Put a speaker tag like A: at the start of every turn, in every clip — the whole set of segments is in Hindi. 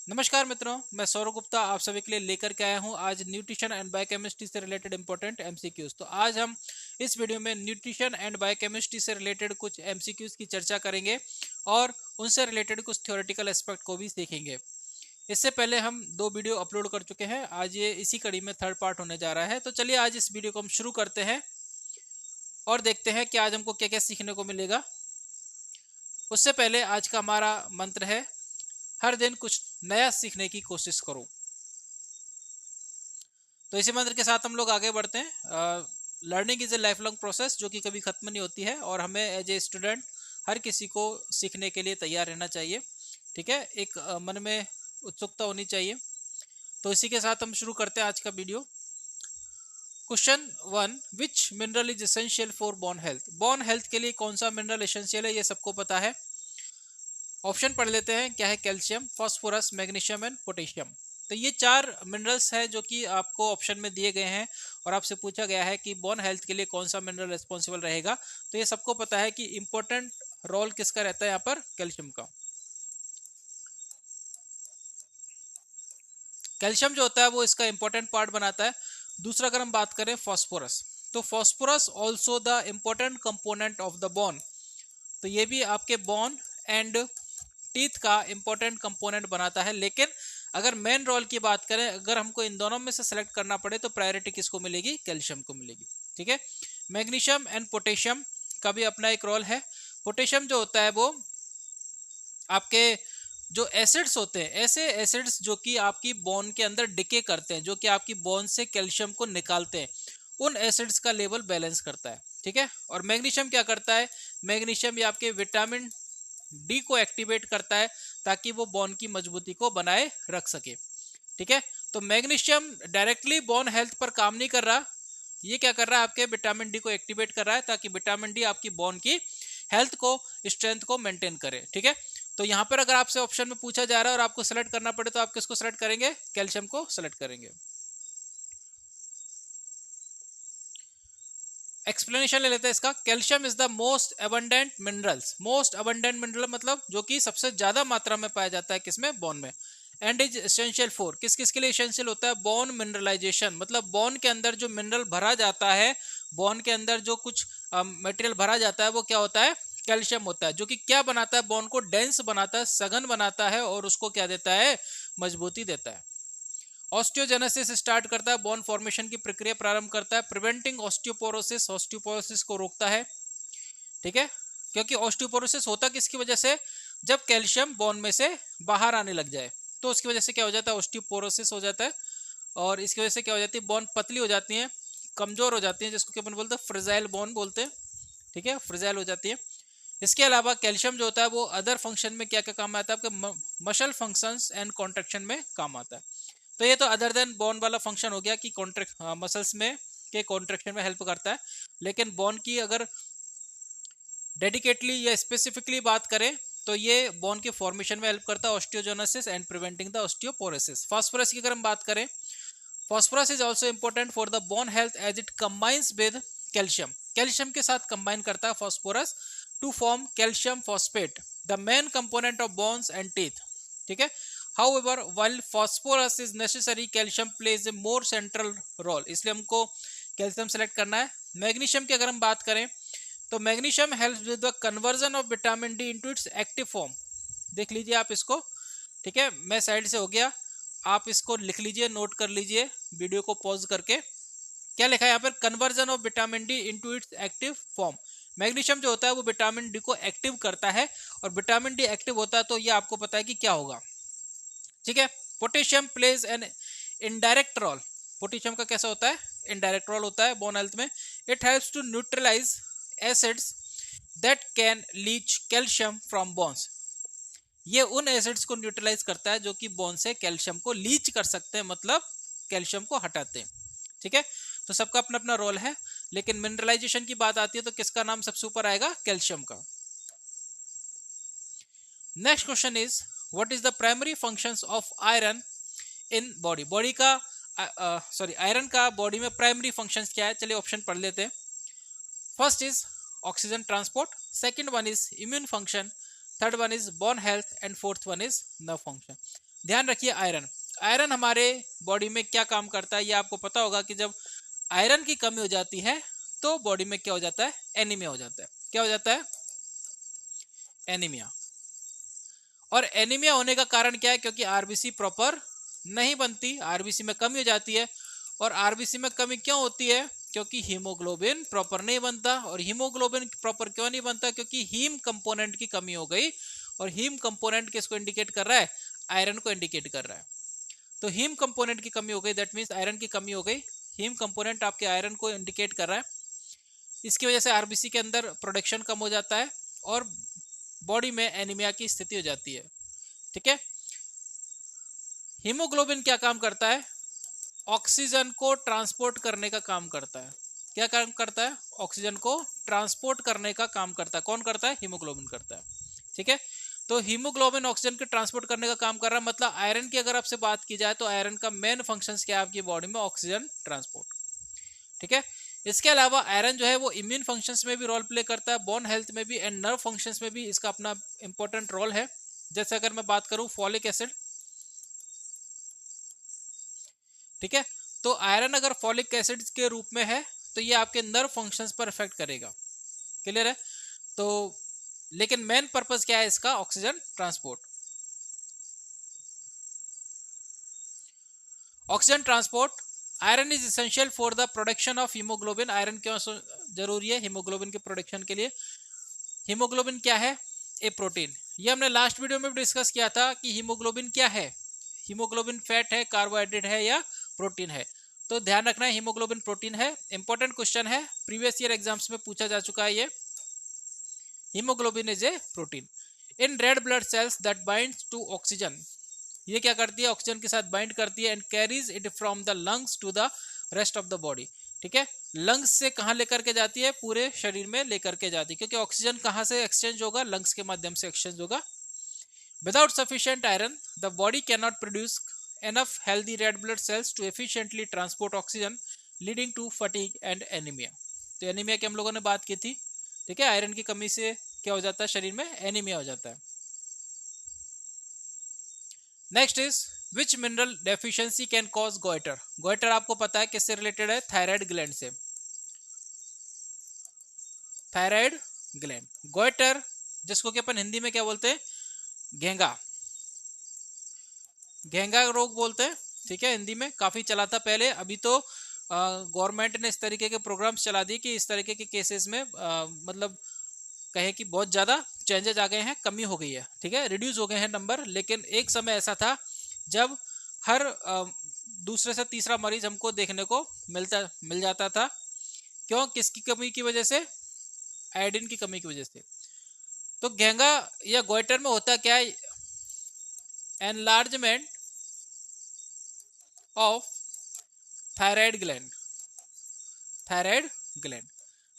A: नमस्कार मित्रों, मैं सौरभ गुप्ता आप सभी के लिए लेकर के आया हूं आज न्यूट्रिशन एंड बायोकेमिस्ट्री से रिलेटेड इंपॉर्टेंट एमसीक्यूज। तो आज हम इस वीडियो में न्यूट्रिशन एंड बायोकेमिस्ट्री से रिलेटेड कुछ एमसीक्यूज की चर्चा करेंगे और उनसे रिलेटेड कुछ थ्योरेटिकल एस्पेक्ट को भी देखेंगे। इससे पहले हम 2 वीडियो अपलोड कर चुके हैं, आज ये इसी कड़ी में थर्ड पार्ट होने जा रहा है। तो चलिए आज इस वीडियो को हम शुरू करते हैं और देखते हैं कि आज हमको क्या क्या सीखने को मिलेगा। उससे पहले आज का हमारा मंत्र है, हर दिन कुछ नया सीखने की कोशिश करो। तो इसी मंत्र के साथ हम लोग आगे बढ़ते हैं। Learning is a life long process, जो कि कभी खत्म नहीं होती है और हमें एज ए स्टूडेंट हर किसी को सीखने के लिए तैयार रहना चाहिए। ठीक है, एक मन में उत्सुकता होनी चाहिए। तो इसी के साथ हम शुरू करते हैं आज का video. Question 1, which mineral is essential for bone health? Bone health के लिए कौन सा मिनरल एसेंशियल है, ये सबको पता है। ऑप्शन पढ़ लेते हैं, क्या है? Calcium, phosphorus, magnesium and potassium. तो ये 4 मिनरल्स हैं जो कि आपको ऑप्शन में दिए गए हैं और आपसे पूछा गया है कि बोन हेल्थ के लिए कौन सा मिनरल रिस्पॉन्सिबल रहेगा। तो ये सबको पता है कि इंपॉर्टेंट रोल किसका रहता है यहाँ पर? कैल्शियम का। कैल्शियम जो होता है वो इसका इंपॉर्टेंट पार्ट बनाता है। दूसरा अगर हम बात करें फास्फोरस, तो phosphorus also the important component of the bone. तो ये भी आपके बोन एंड टीथ का इंपॉर्टेंट कंपोनेंट बनाता है। लेकिन अगर मेन रोल की बात करें, अगर हमको इन दोनों में से सेलेक्ट करना पड़े तो प्रायोरिटी किसको मिलेगी? कैल्शियम को मिलेगी। ठीक है, मैग्नीशियम एंड पोटेशियम का भी अपना एक रोल है। पोटेशियम जो होता है वो आपके जो एसिड्स होते हैं, ऐसे एसिड्स जो कि आपकी बोन के अंदर डिके करते हैं, जो कि आपकी बोन से कैल्शियम को निकालते हैं, उन एसिड्स का लेवल बैलेंस करता है। ठीक है, और मैग्नीशियम क्या करता है? मैग्नीशियम ये आपके विटामिन डी को एक्टिवेट करता है ताकि वो बोन की मजबूती को बनाए रख सके। ठीक है, तो मैग्नीशियम डायरेक्टली बोन हेल्थ पर काम नहीं कर रहा, ये क्या कर रहा है? आपके विटामिन डी को एक्टिवेट कर रहा है ताकि विटामिन डी आपकी बोन की हेल्थ को, स्ट्रेंथ को मेंटेन करे। ठीक है, तो यहां पर अगर आपसे ऑप्शन में पूछा जा रहा है और आपको सेलेक्ट करना पड़े तो आप किसको सेलेक्ट करेंगे? कैल्शियम को सेलेक्ट करेंगे। एक्सप्लेनेशन ले लेते हैं इसका। Calcium is the most abundant minerals. Most abundant mineral मतलब जो कि सबसे ज्यादा मात्रा में पाया जाता है किसमें? बोन में। एंड इज एसेंशियल फॉर, किस किस के लिए एसेंशियल होता है? बोन मिनरलाइजेशन, मतलब बोन के अंदर जो मिनरल भरा जाता है, बोन के अंदर जो कुछ मटेरियल भरा जाता है वो क्या होता है? कैल्शियम होता है, जो कि क्या बनाता है? बोन को डेंस बनाता है, सघन बनाता है और उसको क्या देता है? मजबूती देता है। ऑस्टियोजेनेसिस स्टार्ट करता है, बोन फॉर्मेशन की प्रक्रिया प्रारंभ करता है। प्रिवेंटिंग ऑस्टियोपोरोसिस, ऑस्टियोपोरोसिस को रोकता है। ठीक है, क्योंकि ऑस्टियोपोरोसिस होता किसकी वजह से? जब कैल्शियम बोन में से बाहर आने लग जाए तो उसकी वजह से क्या हो जाता है? ऑस्टियोपोरोसिस हो जाता है। और इसकी वजह से क्या हो जाती है? बोन पतली हो जाती है, कमजोर हो जाती है, जिसको क्या अपन बोलते हैं? फ्रेजाइल बोन बोलते हैं। ठीक है, फ्रेजाइल हो जाती है। इसके अलावा कैल्शियम जो होता है वो अदर फंक्शन में क्या क्या काम आता है? आपके मसल फंक्शंस एंड कॉन्ट्रेक्शन में काम आता है। तो ये तो अदर देन बोन वाला फंक्शन हो गया कि कॉन्ट्रैक्ट मसल्स में के कॉन्ट्रेक्शन में हेल्प करता है। लेकिन बोन की अगर डेडिकेटली या स्पेसिफिकली बात करें तो ये बोन के फॉर्मेशन में हेल्प करता है, osteogenesis and preventing the osteoporosis. Phosphorus की अगर हम बात करें, phosphorus is also important for the bone health as it combines with calcium. Calcium के साथ कंबाइन करता है phosphorus to form calcium phosphate, the main component of bones and teeth. ठीक है, however while phosphorus is necessary calcium plays a more central role, इसलिए हमको कैल्शियम सेलेक्ट करना है। मैग्नीशियम की अगर हम बात करें तो magnesium helps with the conversion of vitamin D into its active form. देख लीजिए आप इसको। ठीक है, मैं साइड से हो गया, आप इसको लिख लीजिए, नोट कर लीजिए वीडियो को पॉज करके। क्या लिखा है यहाँ पर? Conversion of vitamin D into its active form. Magnesium जो होता है वो विटामिन डी को एक्टिव करता है, और विटामिन डी एक्टिव होता है तो ये आपको पता है कि क्या होगा। ठीक है, potassium plays an indirect role. Potassium का कैसा होता है? इनडायरेक्ट रोल होता है बोन हेल्थ में। It helps to neutralise acids that can leach calcium from bones. ये उन एसिड्स को न्यूट्रलाइज करता है जो कि बोन से कैल्शियम को लीच कर सकते हैं, मतलब कैल्शियम को हटाते हैं। ठीक है, तो सबका अपना अपना रोल है, लेकिन मिनरलाइजेशन की बात आती है तो किसका नाम सबसे ऊपर आएगा? कैल्शियम का। Next question is, what is the primary functions of iron in body? Body का आयरन का बॉडी में प्राइमरी फंक्शंस क्या है? चलिए ऑप्शन पढ़ लेते हैं। First is oxygen transport, second one is immune function, third one is bone health and fourth one is nerve function. ध्यान रखिए आयरन, आयरन हमारे बॉडी में क्या काम करता है ये आपको पता होगा कि जब आयरन की कमी हो जाती है तो बॉडी में क्या हो जाता है, एनीमिया हो जाता है। क्या हो जाता है, एनीमिया। और एनीमिया होने का कारण क्या है, क्योंकि आरबीसी प्रॉपर नहीं बनती, आरबीसी में कमी हो जाती है। और आरबीसी में कमी क्यों होती है, क्योंकि हीमोग्लोबिन प्रॉपर नहीं बनता। और हीमोग्लोबिन प्रॉपर क्यों नहीं बनता, क्योंकि हीम कंपोनेंट की कमी हो गई। और हीम कंपोनेंट किसको इंडिकेट कर रहा है, आयरन को इंडिकेट कर रहा है। तो हीम कंपोनेंट की कमी हो गई, दैट मीन्स आयरन की कमी हो गई। हीम कंपोनेंट आपके आयरन को इंडिकेट कर रहा है, इसकी वजह से आरबीसी के अंदर प्रोडक्शन कम हो जाता है और बॉडी में एनीमिया की स्थिति हो जाती है। ठीक है। हीमोग्लोबिन क्या काम करता है, ऑक्सीजन को ट्रांसपोर्ट करने का काम करता है। क्या काम करता है, ऑक्सीजन को ट्रांसपोर्ट करने का काम करता है। कौन करता है, हीमोग्लोबिन करता है। ठीक है। तो हीमोग्लोबिन ऑक्सीजन के ट्रांसपोर्ट करने का काम कर रहा है, मतलब आयरन की अगर आपसे बात की जाए तो आयरन का मेन फंक्शंस क्या है आपकी बॉडी में, ऑक्सीजन ट्रांसपोर्ट। ठीक है। इसके अलावा आयरन जो है वो इम्यून फंक्शंस में भी रोल प्ले करता है, बोन हेल्थ में भी एंड नर्व फंक्शंस में भी इसका अपना इंपॉर्टेंट रोल है। जैसे अगर मैं बात करूं फॉलिक एसिड, ठीक है, तो आयरन अगर फॉलिक एसिड के रूप में है तो ये आपके नर्व फंक्शंस पर इफेक्ट करेगा। क्लियर है। तो लेकिन मेन पर्पस क्या है इसका, oxygen transport. Oxygen transport, iron is essential for the production of haemoglobin. Iron क्यों जरूरी है हीमोग्लोबिन के प्रोडक्शन के लिए। हीमोग्लोबिन क्या है, ए प्रोटीन। ये हमने लास्ट वीडियो में भी डिस्कस किया था कि हीमोग्लोबिन क्या है, हीमोग्लोबिन फैट है, कार्बोहाइड्रेट है या प्रोटीन है। तो ध्यान रखना है हीमोग्लोबिन प्रोटीन है। इंपॉर्टेंट क्वेश्चन है, प्रीवियस ईयर एग्जाम्स में पूछा जा चुका है ये। Haemoglobin is a protein in red blood cells that binds to oxygen. ये क्या करती है, ऑक्सीजन के साथ बाइंड करती है and carries it from the lungs to the rest of the body. ठीक है, लंग्स से कहाँ लेकर के जाती है, पूरे शरीर में लेकर के जाती है, क्योंकि ऑक्सीजन कहाँ से एक्सचेंज होगा, लंग्स के माध्यम से एक्सचेंज होगा। Without sufficient iron the body can not produce enough healthy red blood cells to efficiently transport oxygen, leading to fatigue and anaemia. तो एनीमिया की हम लोगों ने बात की थी। ठीक है, आयरन की कमी से क्या हो जाता है, शरीर में एनीमिया हो जाता है। Next is which mineral deficiency can cause goitre. Goitre आपको पता है किससे रिलेटेड है, थायराइड ग्लैंड से। थायराइड ग्लैंड, गोइटर जिसको कि अपन हिंदी में क्या बोलते हैं, घेंगा, घेंगा रोग बोलते हैं। ठीक है, हिंदी में काफी चला था पहले, अभी तो गवर्नमेंट ने इस तरीके के प्रोग्राम्स चला दिए कि इस तरीके के केसेस में मतलब कहे कि बहुत ज़्यादा चेंजेस आ गए हैं, कमी हो गई है। ठीक है, रिड्यूस हो गए हैं नंबर। लेकिन एक समय ऐसा था जब हर दूसरे से तीसरा मरीज हमको देखने को मिल जाता था। क्यों, किसकी कमी की वजह से, आयोडीन की कमी की वजह से। तो घेंगा या गोइटर में होता क्या है, enlargement of thyroid gland. Thyroid gland,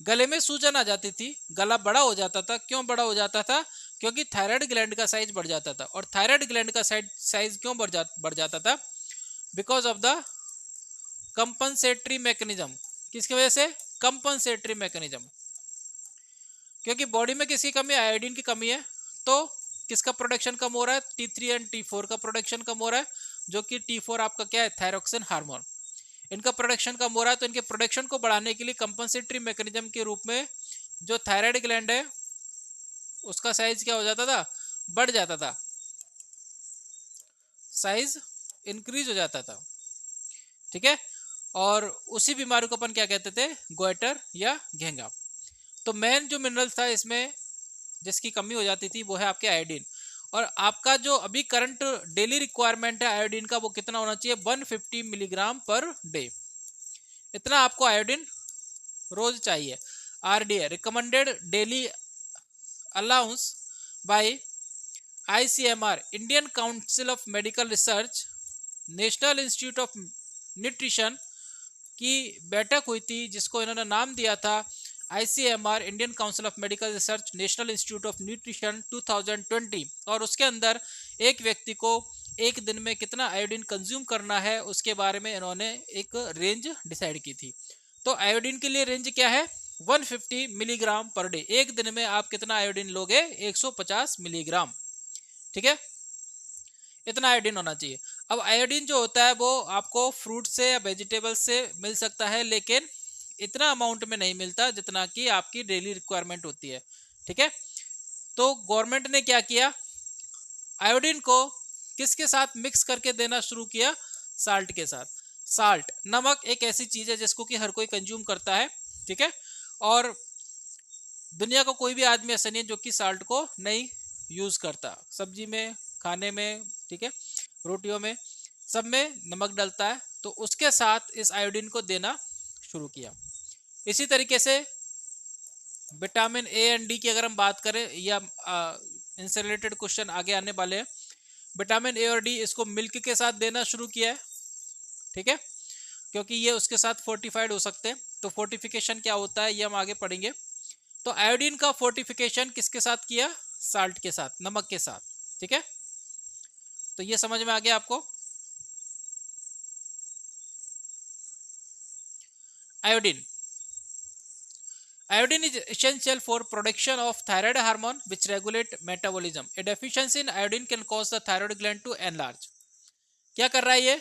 A: गले में सूजन आ जाती थी, गला बड़ा हो जाता था। क्यों बड़ा हो जाता था, क्योंकि थायराइड ग्लैंड का साइज बढ़ जाता था। और थायराइड ग्लैंड का साइज क्यों बढ़ जाता था, because of the compensatory mechanism. किसकी वजह से, कंपनसेटरी मैकेनिज्म। क्योंकि बॉडी में किसकी कमी है, आयोडीन की कमी है, तो किसका प्रोडक्शन कम हो रहा है, T3 एंड T4 का प्रोडक्शन कम हो रहा है, जो कि T4 आपका क्या है, थायरोक्सिन हार्मोन। इनका प्रोडक्शन कम हो रहा है, तो इनके प्रोडक्शन को बढ़ाने के लिए कंपनसेटरी मैकेनिज्म के रूप में जो थायराइड ग्लैंड है उसका साइज क्या हो जाता था, बढ़ जाता था, साइज इंक्रीज हो जाता था। ठीक है, और उसी बीमारी को अपन क्या कहते थे, गोइटर या घेंगा। तो मेन जो मिनरल था इसमें जिसकी कमी हो जाती थी वो है आपके आयोडीन। और आपका जो अभी करंट डेली रिक्वायरमेंट है आयोडीन का, वो कितना होना चाहिए, 150 मिलीग्राम पर डे। इतना आपको आयोडीन रोज चाहिए। RDA recommended daily allowance by ICMR, Indian council of medical research, national institute of nutrition की बैठक हुई थी, जिसको इन्होंने नाम दिया था ICMR, Indian council of medical research, national institute of nutrition 2020। और उसके अंदर एक व्यक्ति को एक दिन में कितना आयोडीन कंज्यूम करना है उसके बारे में इन्होंने एक रेंज डिसाइड की थी। तो आयोडीन के लिए रेंज क्या है, 150 मिलीग्राम पर डे। एक दिन में आप कितना आयोडीन लोगे, 150 मिलीग्राम। ठीक है, इतना आयोडीन होना चाहिए। अब आयोडीन जो होता है वो आपको फ्रूट से या वेजिटेबल से मिल सकता है, लेकिन इतना अमाउंट में नहीं मिलता जितना कि आपकी डेली रिक्वायरमेंट होती है। ठीक है, तो गवर्नमेंट ने क्या किया, आयोडीन को किसके साथ मिक्स करके देना शुरू किया, साल्ट के साथ। साल्ट, नमक एक ऐसी चीज है जिसको कि हर कोई कंज्यूम करता है। ठीक है, और दुनिया का कोई भी आदमी ऐसा नहीं है जो कि साल्ट को नहीं यूज करता, सब्जी में, खाने में, ठीक है, रोटियों में, सब में नमक डलता है, तो उसके साथ इस आयोडीन को देना शुरू किया। इसी तरीके से विटामिन ए एंड डी की अगर हम बात करें, या इनसे रिलेटेड क्वेश्चन आगे आने वाले हैं, विटामिन ए और डी इसको मिल्क के साथ देना शुरू किया है। ठीक है, क्योंकि ये उसके साथ फोर्टिफाइड हो सकते हैं, तो फोर्टिफिकेशन क्या होता है ये हम आगे पढ़ेंगे। तो आयोडीन का फोर्टिफिकेशन किसके साथ किया, साल्ट के साथ, नमक के साथ। ठीक है, तो ये समझ में आ गया आपको। Iodine, iodine is essential for production of thyroid hormone which regulate metabolism. A deficiency in iodine can cause the thyroid gland to enlarge. क्या कर रहा है ये,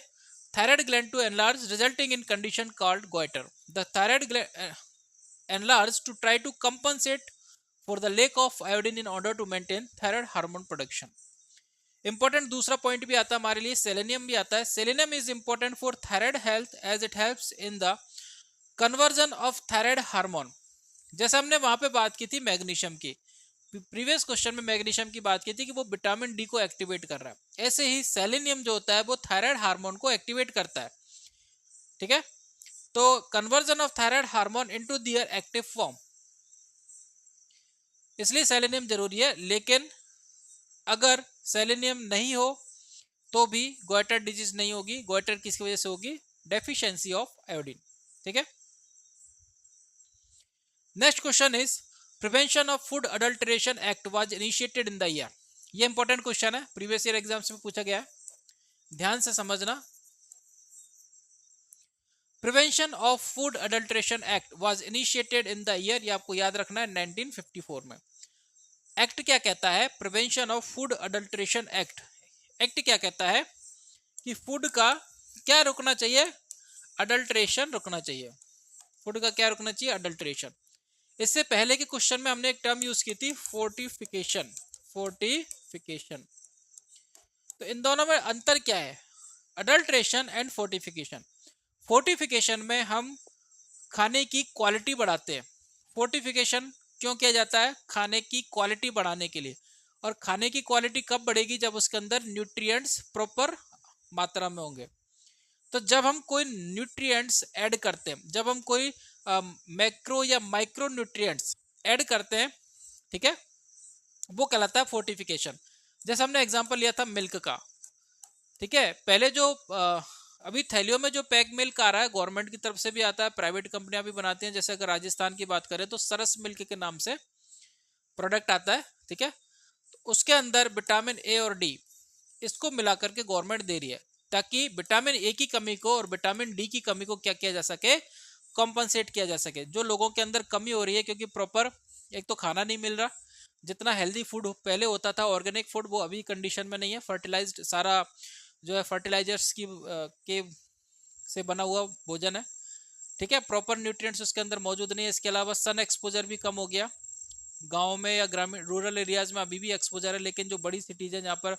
A: thyroid gland to enlarge resulting in condition called goiter. The thyroid gland enlarge to try to compensate for the lack of iodine in order to maintain thyroid hormone production. Important दूसरा पॉइंट भी आता है हमारे लिए, सेलेनियम भी आता है। Selenium is important for thyroid health as it helps in the conversion of thyroid hormone. जैसे हमने वहां पे बात की थी मैग्नीशियम की, प्रीवियस क्वेश्चन में मैग्नीशियम की बात की थी कि वो विटामिन डी को एक्टिवेट कर रहा है, ऐसे ही सेलेनियम जो होता है वो थायराइड हार्मोन को एक्टिवेट करता है। ठीक है, तो conversion of thyroid hormone into their active form, इसलिए सेलेनियम जरूरी है। लेकिन अगर सेलेनियम नहीं हो तो भी गोइटर डिजीज नहीं होगी। गोइटर किसकी वजह से होगी, डेफिशिएंसी ऑफ आयोडीन। ठीक है, next question is prevention of food adulteration act was initiated in the year. ये इंपॉर्टेंट क्वेश्चन है, प्रीवियस ईयर एग्जाम्स में पूछा गया है, ध्यान से समझना। Prevention of food adulteration act was initiated in the year, ये आपको याद रखना है, 1954 में। एक्ट क्या कहता है, prevention of food adulteration act. Act क्या कहता है कि फूड का क्या रुकना चाहिए, अडल्ट्रेशन रुकना चाहिए। फूड का क्या रुकना चाहिए, अडल्ट्रेशन। इससे पहले के क्वेश्चन में हमने एक टर्म यूज की थी, फोर्टिफिकेशन। फोर्टिफिकेशन, तो इन दोनों में अंतर क्या है, अडल्ट्रेशन एंड फोर्टिफिकेशन। फोर्टिफिकेशन में हम खाने की क्वालिटी बढ़ाते हैं। फोर्टिफिकेशन क्यों किया जाता है, खाने की क्वालिटी बढ़ाने के लिए। और खाने की क्वालिटी कब बढ़ेगी, जब उसके अंदर न्यूट्रिएंट्स प्रॉपर मात्रा में होंगे। तो जब हम कोई न्यूट्रिएंट्स ऐड करते हैं, जब हम कोई मैक्रो या माइक्रो न्यूट्रिएंट्स ऐड करते हैं, ठीक है, वो कहलाता है फोर्टिफिकेशन। जैसे हमने एग्जांपल लिया था मिल्क का। ठीक है, पहले जो अभी थैलियों में जो पैक मिल्क आ रहा है, गवर्नमेंट की तरफ से भी आता है, प्राइवेट कंपनियां भी बनाती हैं। जैसे अगर राजस्थान की बात करें तो सरस मिल्क के नाम से प्रोडक्ट आता है। ठीक है, तो उसके अंदर विटामिन ए और डी इसको मिला करके गवर्नमेंट दे रही है, ताकि विटामिन ए की कमी को और विटामिन डी की कमी को क्या किया जा सके, कॉम्पनसेट किया जा सके। जो लोगों के अंदर कमी हो रही है, क्योंकि प्रॉपर एक तो खाना नहीं मिल रहा, जितना हेल्दी फूड पहले होता था, ऑर्गेनिक फूड, वो अभी कंडीशन में नहीं है। फर्टिलाइज्ड सारा जो है फर्टिलाइजर्स की के से बना हुआ भोजन है। ठीक है, प्रॉपर न्यूट्रिएंट्स उसके अंदर मौजूद नहीं है। इसके अलावा सन एक्सपोजर भी कम हो गया। गाँव में या ग्रामीण रूरल एरियाज में अभी भी एक्सपोजर है, लेकिन जो बड़ी सिटीज है जहाँ पर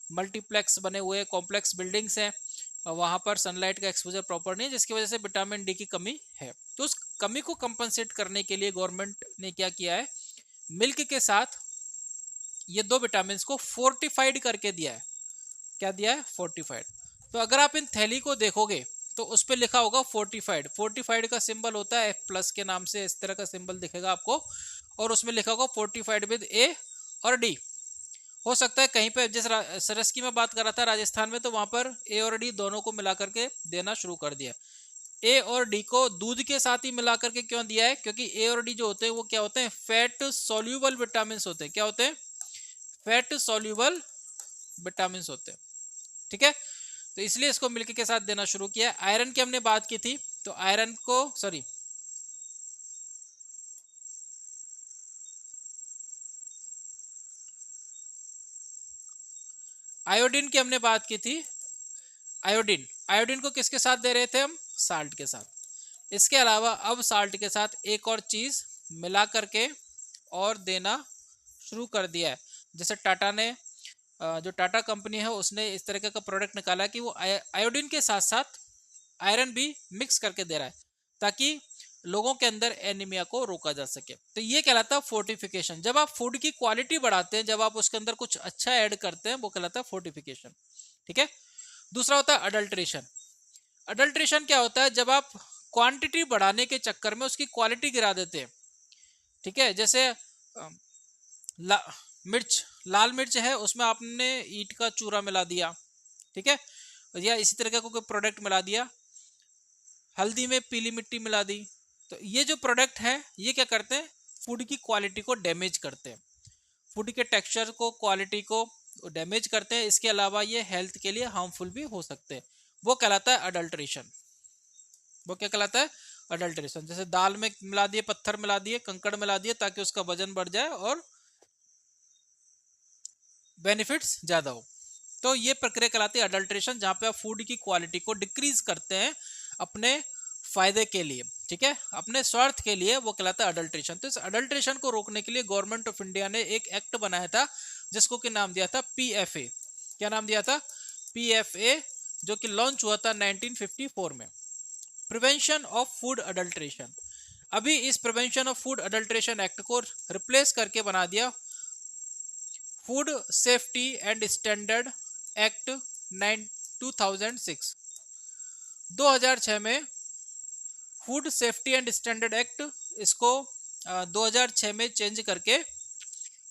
A: मल्टीप्लेक्स बने हुए हैं, कॉम्प्लेक्स बिल्डिंग्स हैं, वहाँ पर सनलाइट का एक्सपोजर प्रॉपर नहीं है, जिसकी वजह से विटामिन डी की कमी है। तो उस कमी को कंपनसेट करने के लिए गवर्नमेंट ने क्या किया है, मिल्क के साथ ये दो विटामिन को फोर्टिफाइड करके दिया है। क्या दिया है, फोर्टिफाइड। तो अगर आप इन थैली को देखोगे तो उस पर लिखा होगा फोर्टिफाइड। फोर्टिफाइड का सिंबल होता है F+ के नाम से, इस तरह का सिंबल दिखेगा आपको, और उसमें लिखा होगा फोर्टिफाइड विद ए और डी। हो सकता है कहीं पे, जिस सरस की मैं बात कर रहा था राजस्थान में, तो वहां पर ए और डी दोनों को मिला करके देना शुरू कर दिया। ए और डी को दूध के साथ ही मिला करके क्यों दिया है, क्योंकि ए और डी जो होते हैं वो क्या होते हैं, फैट सोल्यूबल विटामिन होते हैं। क्या होते हैं, फैट सोल्यूबल विटामिन होते हैं। ठीक है, तो इसलिए इसको मिल्क के साथ देना शुरू किया। आयरन की हमने बात की थी, तो आयरन को आयोडीन की हमने बात की थी, आयोडीन, आयोडीन को किसके साथ दे रहे थे हम, साल्ट के साथ। इसके अलावा अब साल्ट के साथ एक और चीज मिला करके और देना शुरू कर दिया है। जैसे टाटा ने जो टाटा कंपनी है उसने इस तरीके का प्रोडक्ट निकाला कि वो आयोडीन के साथ साथ आयरन भी मिक्स करके दे रहा है ताकि लोगों के अंदर एनीमिया को रोका जा सके। तो ये कहलाता है फोर्टिफिकेशन। जब आप फूड की क्वालिटी बढ़ाते हैं, जब आप उसके अंदर कुछ अच्छा ऐड करते हैं, वो कहलाता है फोर्टिफिकेशन। ठीक है। दूसरा होता है अडल्ट्रेशन। अडल्ट्रेशन क्या होता है, जब आप क्वांटिटी बढ़ाने के चक्कर में उसकी क्वालिटी गिरा देते हैं। ठीक है। जैसे मिर्च, लाल मिर्च है, उसमें आपने ईंट का चूरा मिला दिया, ठीक है, या इसी तरह का कोई प्रोडक्ट मिला दिया। हल्दी में पीली मिट्टी मिला दी। तो ये जो प्रोडक्ट है ये क्या करते हैं, फूड की क्वालिटी को डैमेज करते हैं, फूड के टेक्सचर को, क्वालिटी को डैमेज करते हैं। इसके अलावा ये हेल्थ के लिए हार्मफुल भी हो सकते हैं। वो कहलाता है अडल्ट्रेशन। वो क्या कहलाता है, अडल्ट्रेशन। जैसे दाल में मिला दिए, पत्थर मिला दिए, कंकड़ मिला दिए ताकि उसका वजन बढ़ जाए और बेनिफिट्स ज्यादा हो। तो ये प्रक्रिया कहलाती है अडल्ट्रेशन, जहां पे आप फूड की क्वालिटी को डिक्रीज करते हैं अपने फायदे के लिए, ठीक है, अपने स्वार्थ के लिए। वो कहलाता है अडल्ट्रेशन। तो इस अडल्ट्रेशन को रोकने के लिए गवर्नमेंट ऑफ इंडिया ने एक एक्ट बनाया था जिसको कि नाम दिया था पीएफए। क्या नाम दिया था, पीएफए, जो कि लॉन्च हुआ था 1954 में, प्रिवेंशन ऑफ फूड अडल्ट्रेशन। अभी इस prevention of food adulteration act को रिप्लेस करके बना दिया food safety and standard act 2006। 2006 में food safety and standard act, इसको 2006 में चेंज करके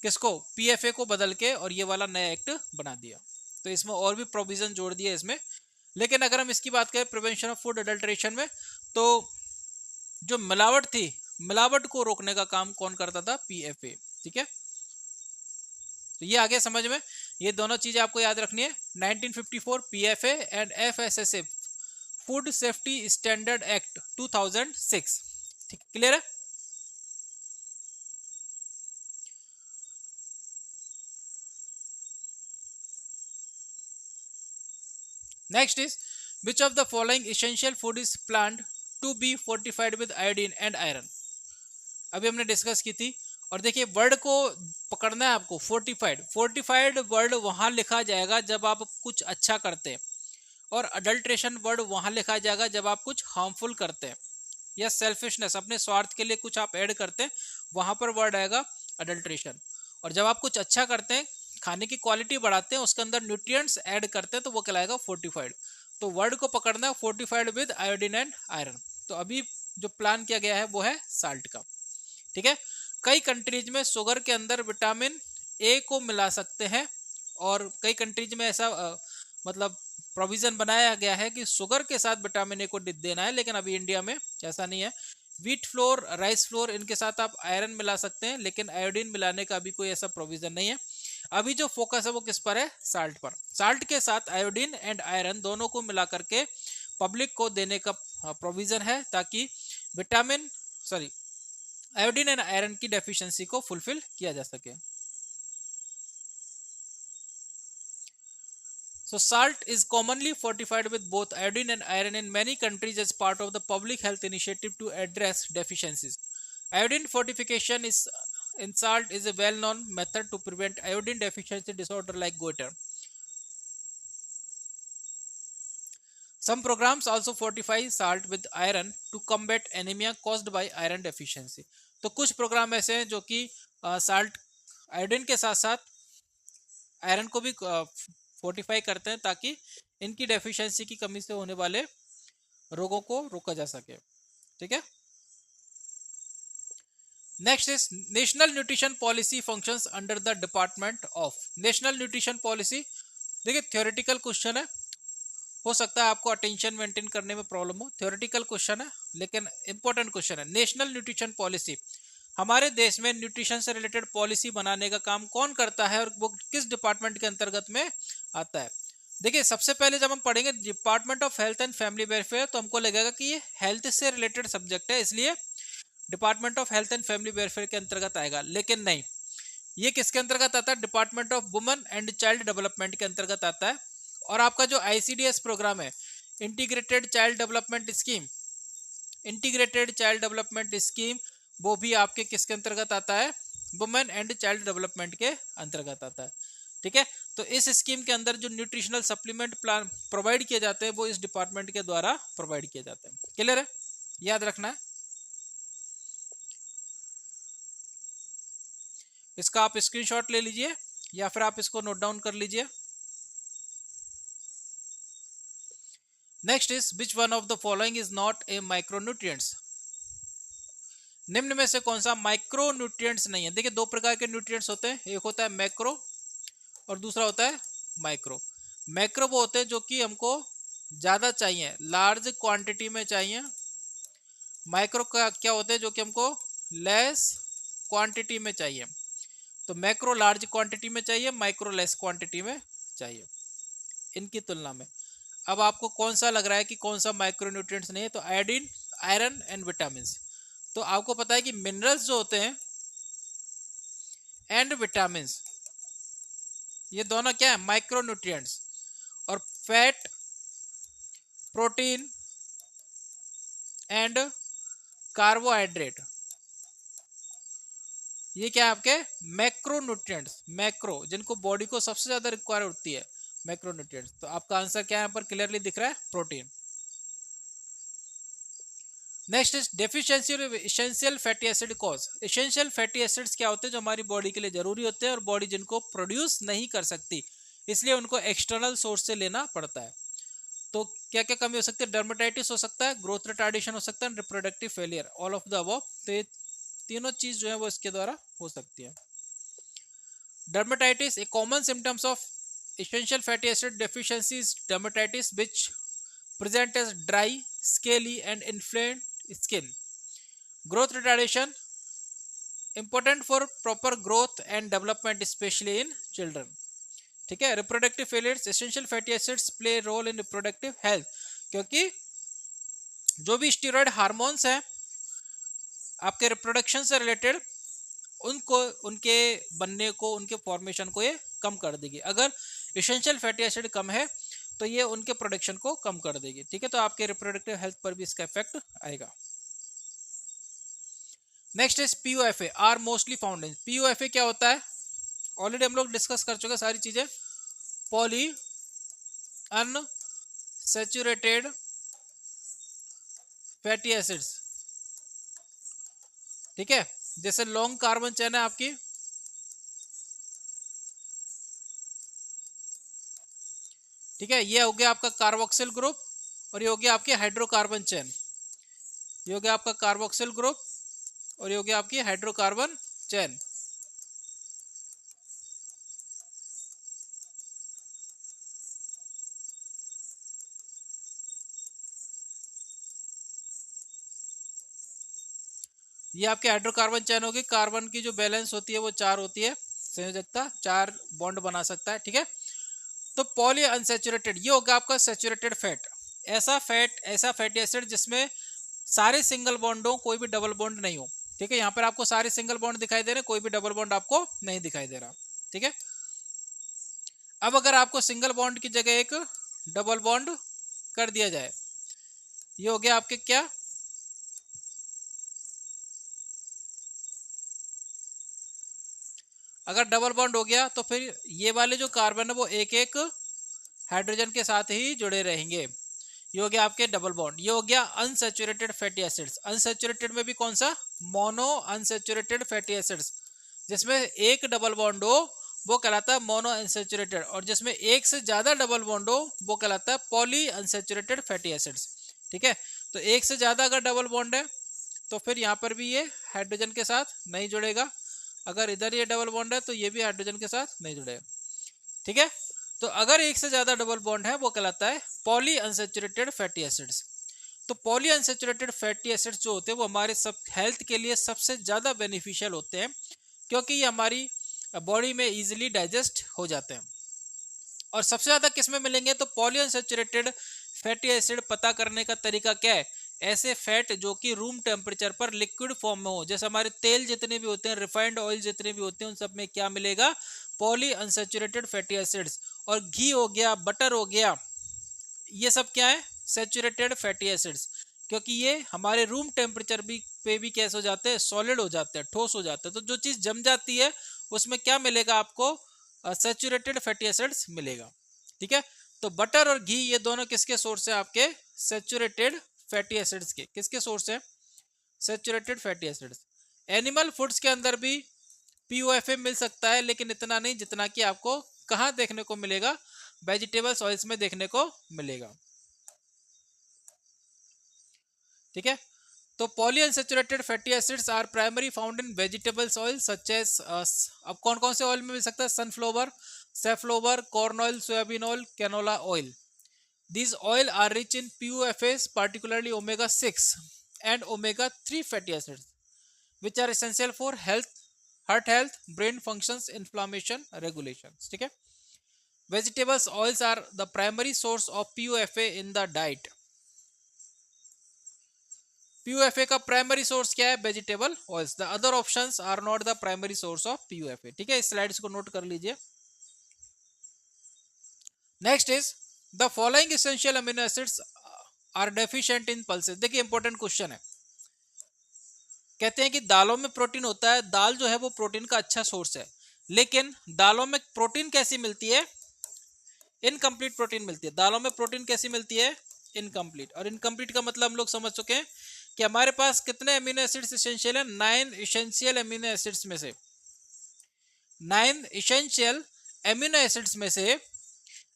A: किसको, पीएफए को बदल के और ये वाला नया एक्ट बना दिया। तो इसमें और भी प्रोविजन जोड़ दिए इसमें। लेकिन अगर हम इसकी बात करें प्रिवेंशन ऑफ फूड अडल्ट्रेशन में, तो जो मिलावट थी, मिलावट को रोकने का काम कौन करता था, पीएफए। ठीक है। तो ये आगे समझ में, ये दोनों चीजें आपको याद रखनी है। 1954 PFA and FSSA, food safety standard act 2006। ठीक, क्लियर है। Next is which of the following essential food is planned to be fortified with iodine and iron. अभी हमने डिस्कस की थी। और देखिए वर्ड को पकड़ना है आपको, फोर्टिफाइड। फोर्टिफाइड वर्ड वहां लिखा जाएगा जब आप कुछ अच्छा करते हैं, और अडल्ट्रेशन वर्ड वहां लिखा जाएगा जब आप कुछ हार्मफुल करते हैं या सेल्फिशनेस, अपने स्वार्थ के लिए कुछ आप ऐड करते हैं, वहां पर वर्ड आएगा अडल्ट्रेशन। और जब आप कुछ अच्छा करते हैं, खाने की क्वालिटी बढ़ाते हैं, उसके अंदर न्यूट्रिएंट्स ऐड करते हैं, तो वो कहलाएगा फोर्टिफाइड। तो वर्ड को पकड़ना है fortified with iodine and iron. तो अभी जो प्लान किया गया है वो है साल्ट का। ठीक है। कई कंट्रीज में शुगर के अंदर विटामिन ए को मिला सकते हैं, और कई कंट्रीज में ऐसा मतलब प्रोविजन बनाया गया है कि शुगर के साथ विटामिन ए को देना है। लेकिन अभी इंडिया में ऐसा नहीं है। व्हीट फ्लोर, राइस फ्लोर, इनके साथ आप आयरन मिला सकते हैं, लेकिन आयोडीन मिलाने का अभी कोई ऐसा प्रोविजन नहीं है। अभी जो फोकस है वो किस पर है, साल्ट पर। साल्ट के साथ आयोडीन एंड आयरन दोनों को मिला करके पब्लिक को देने का प्रोविजन है, ताकि विटामिन आयोडीन एंड आयरन की डेफिशिएंसी को फुलफिल किया जा सके। So salt is commonly fortified with both iodine and iron in many countries as part of the public health initiative to address deficiencies. Iodine fortification in salt is a well-known method to prevent iodine deficiency disorder like goiter. Some programs also fortify salt with iron to combat anemia caused by iron deficiency. तो कुछ प्रोग्राम ऐसे हैं जो कि साल्ट, आयोडीन के साथ साथ आयरन को भी फोर्टिफाई करते हैं, ताकि इनकी डेफिशिएंसी की कमी से होने वाले रोगों को रोका जा सके। ठीक है। Next is national nutrition policy functions under the department of. National nutrition policy, देखिए थ्योरेटिकल क्वेश्चन है, हो सकता है आपको अटेंशन मेंटेन करने में प्रॉब्लम हो। थ्योरेटिकल क्वेश्चन है लेकिन इंपॉर्टेंट क्वेश्चन है। नेशनल न्यूट्रिशन पॉलिसी, हमारे देश में न्यूट्रिशन से रिलेटेड पॉलिसी बनाने का काम कौन करता है और वो किस डिपार्टमेंट के अंतर्गत में आता है। देखिए सबसे पहले जब हम पढ़ेंगे department of health and family welfare, तो हमको लगेगा कि ये हेल्थ से रिलेटेड सब्जेक्ट है, इसलिए department of health and family welfare के अंतर्गत आएगा। लेकिन नहीं, ये किसके अंतर्गत आता है? Department of women and child development के अंतर्गत आता है। और आपका जो ICDS प्रोग्राम है, integrated child development scheme, integrated child development scheme, वो भी आपके किसके अंतर्गत आता है? वुमेन एंड चाइल्ड डेवलपमेंट के अंतर्गत आता है। ठीक है, तो इस स्कीम के अंदर जो न्यूट्रिशनल सप्लीमेंट प्लान प्रोवाइड किए जाते हैं वो इस डिपार्टमेंट के द्वारा प्रोवाइड किए जाते हैं। क्लियर है? याद रखना है इसका। आप स्क्रीनशॉट ले लीजिए या फिर आप इसको नोट डाउन कर लीजिए। Next is which one of the following is not a micronutrients? निम्न में से कौन सा माइक्रोन्यूट्रिएंट्स नहीं है? देखिए, दो प्रकार के न्यूट्रिएंट्स होते हैं, एक होता है मैक्रो और दूसरा होता है माइक्रो। मैक्रो वो होते हैं जो कि हमको ज्यादा चाहिए, लार्ज क्वांटिटी में चाहिए। माइक्रो का क्या होते हैं? जो कि हमको लेस क्वांटिटी में चाहिए। तो मैक्रो लार्ज क्वांटिटी में चाहिए, माइक्रो लेस क्वांटिटी में चाहिए। इनकी तुलना में अब आपको कौन सा लग रहा है कि कौन सा माइक्रोन्यूट्रिएंट्स नहीं है? तो आयोडीन, आयरन एंड विटामिन। तो आपको पता है कि मिनरल्स जो होते हैं एंड विटामिन, ये दोनों क्या है? माइक्रोन्यूट्रिएंट्स। और फैट, प्रोटीन एंड कार्बोहाइड्रेट, ये क्या है? आपके मैक्रोन्यूट्रिएंट्स। मैक्रो जिनको बॉडी को सबसे ज्यादा रिक्वायर होती है, मैक्रोन्यूट्रिएंट्स। तो आपका आंसर क्या है? यहाँ पर क्लियरली दिख रहा है, protein. Next is deficiency of essential fatty acid cause. Essential fatty acids क्या होते हैं? जो हमारी बॉडी के लिए जरूरी होते हैं और बॉडी जिनको प्रोड्यूस नहीं कर सकती, इसलिए उनको एक्सटर्नल सोर्स से लेना पड़ता है। तो क्या क्या कमी हो सकती है? डर्मेटाइटिस हो सकता है, ग्रोथ रिटार्डेशन हो सकता है, reproductive failure, all of the above. तो ये तीनों चीज जो है वो इसके द्वारा हो सकती है। Dermatitis, A common symptoms of essential fatty acid deficiency is dermatitis which present as dry, scaly and inflamed skin. Growth retardation important for proper growth and development especially in children. ठीक है। Reproductive failures, essential fatty acids play role in reproductive health, क्योंकि जो भी स्टीरॉयड हार्मोन्स हैं आपके रिप्रोडक्शन से रिलेटेड, उनको, उनके बनने को, उनके फॉर्मेशन को ये कम कर देगी। अगर एसेंशियल फैटी एसिड कम है तो ये उनके प्रोडक्शन को कम कर देगी। ठीक है, तो आपके रिप्रोडक्टिव हेल्थ पर भी इसका इफेक्ट आएगा। Next is POFA are mostly found in. POFA क्या होता है? ऑलरेडी हम लोग डिस्कस कर चुके हैं सारी चीजें। पॉली अनसैचुरेटेड फैटी एसिड्स, ठीक है, जैसे लॉन्ग कार्बन चेन है आपकी, ठीक है, ये हो गया आपका कार्बोक्सिल ग्रुप और ये हो गया आपकी हाइड्रोकार्बन चेन। ये हो गया आपका कार्बोक्सिल ग्रुप और ये हो गया आपकी हाइड्रोकार्बन चेन। ये आपके हाइड्रोकार्बन चेन होगी। कार्बन की जो बैलेंस होती है वो 4 होती है, संयोजकता 4 बॉन्ड बना सकता है। ठीक है, तो पॉली अनसैचुरेटेड ये होगा आपका सैचुरेटेड फैट, ऐसा फैटी एसिड जिसमें सारे सिंगल बॉन्ड हो, कोई भी डबल बॉन्ड नहीं हो। ठीक है, यहाँ पर आपको सारे सिंगल बॉन्ड दिखाई दे रहे हैं, कोई भी डबल बॉन्ड आपको नहीं दिखाई दे रहा। ठीक है, अब अगर आपको सिंगल बॉन्ड की जगह एक डबल बॉन्ड कर दिया जाए, ये हो गया आपके क्या, अगर डबल बॉन्ड हो गया तो फिर ये वाले जो कार्बन है वो एक एक हाइड्रोजन के साथ ही जुड़े रहेंगे। ये हो गया आपके डबल बॉन्ड। ये हो गया अनसैचुरेटेड फैटी एसिड्स। अनसैचुरेटेड में भी कौन सा? Mono unsaturated fatty acids. जिसमें एक डबल बॉन्ड हो वो कहलाता है मोनो अनसैचुरेटेड, और जिसमें एक से ज्यादा डबल बॉन्ड हो वो कहलाता है पॉली अनसैचुरेटेड फैटी एसिड्स। ठीक है, तो एक से ज्यादा अगर डबल बॉन्ड है तो फिर यहाँ पर भी ये हाइड्रोजन के साथ नहीं जुड़ेगा, अगर इधर ये डबल बॉन्ड है तो ये भी हाइड्रोजन के साथ नहीं जुड़ेगा। ठीक है, तो अगर एक से ज्यादा डबल बॉन्ड है वो कहलाता है पॉली अनसैचुरेटेड फैटी एसिड्स। तो पॉली अनसैचुरेटेड फैटी एसिड्स जो होते हैं वो हमारे सब हेल्थ के लिए सबसे ज्यादा बेनिफिशियल होते हैं, क्योंकि ये हमारी बॉडी में इजीली डाइजेस्ट हो जाते हैं। और सबसे ज्यादा किस में मिलेंगे? तो पॉली अनसैचुरेटेड फैटी एसिड पता करने का तरीका क्या है? ऐसे फैट जो कि रूम टेम्परेचर पर लिक्विड फॉर्म में हो, जैसे हमारे तेल जितने भी होते हैं, रिफाइंड ऑयल जितने भी होते हैं, उन सब में क्या मिलेगा, पॉली अनसैचुरेटेड फैटी एसिड्स। और घी हो गया, बटर हो गया, ये सब क्या है, सैचुरेटेड फैटी एसिड्स, क्योंकि ये हमारे रूम टेम्परेचर भी पे भी कैसे हो जाते हैं, सॉलिड हो जाते हैं, ठोस हो जाते हैं। तो जो चीज जम जाती है उसमें क्या मिलेगा आपको, सैचुरेटेड फैटी एसिड्स मिलेगा। ठीक है, तो बटर और घी ये दोनों किसके सोर्स है, आपके सैचुरेटेड फैटी एसिड्स के। किसके सोर्स है, saturated fatty acids. Animal foods के अंदर भी पीओएफए मिल सकता है, लेकिन इतना नहीं जितना कि आपको कहाँ देखने को मिलेगा, वेजिटेबल्स ऑयल्स में देखने को मिलेगा। ठीक है, तो polyunsaturated fatty acids are primary found in vegetables oil such as, अब कौन कौन से ऑयल में मिल सकता है, sunflower, safflower, corn oil, soybean oil, canola oil. These oil are rich in PUFAs, particularly omega 6 and omega 3 fatty acids, which are essential for health, heart health, brain functions, inflammation regulations. ठीक है, vegetables oils are the primary source of PUFA in the diet. PUFA का प्राइमरी सोर्स क्या है, vegetable oils. The other options are not the primary source of PUFA। ठीक है, इस स्लाइड्स को नोट कर लीजिए। Next is the following essential amino acids are deficient in pulses. देखिए इंपॉर्टेंट क्वेश्चन है, कहते हैं कि दालों में प्रोटीन होता है, दाल जो है वो प्रोटीन का अच्छा सोर्स है, लेकिन दालों में प्रोटीन कैसी मिलती है, इनकम्प्लीट प्रोटीन मिलती है। दालों में प्रोटीन कैसी मिलती है, इनकम्प्लीट। और इनकम्प्लीट का मतलब हम लोग समझ चुके हैं कि हमारे पास कितने अमीनो एसिड्स एसेंशियल है, 9 एसेंशियल अमीनो एसिड्स में से 9 एसेंशियल अमीनो एसिड्स में से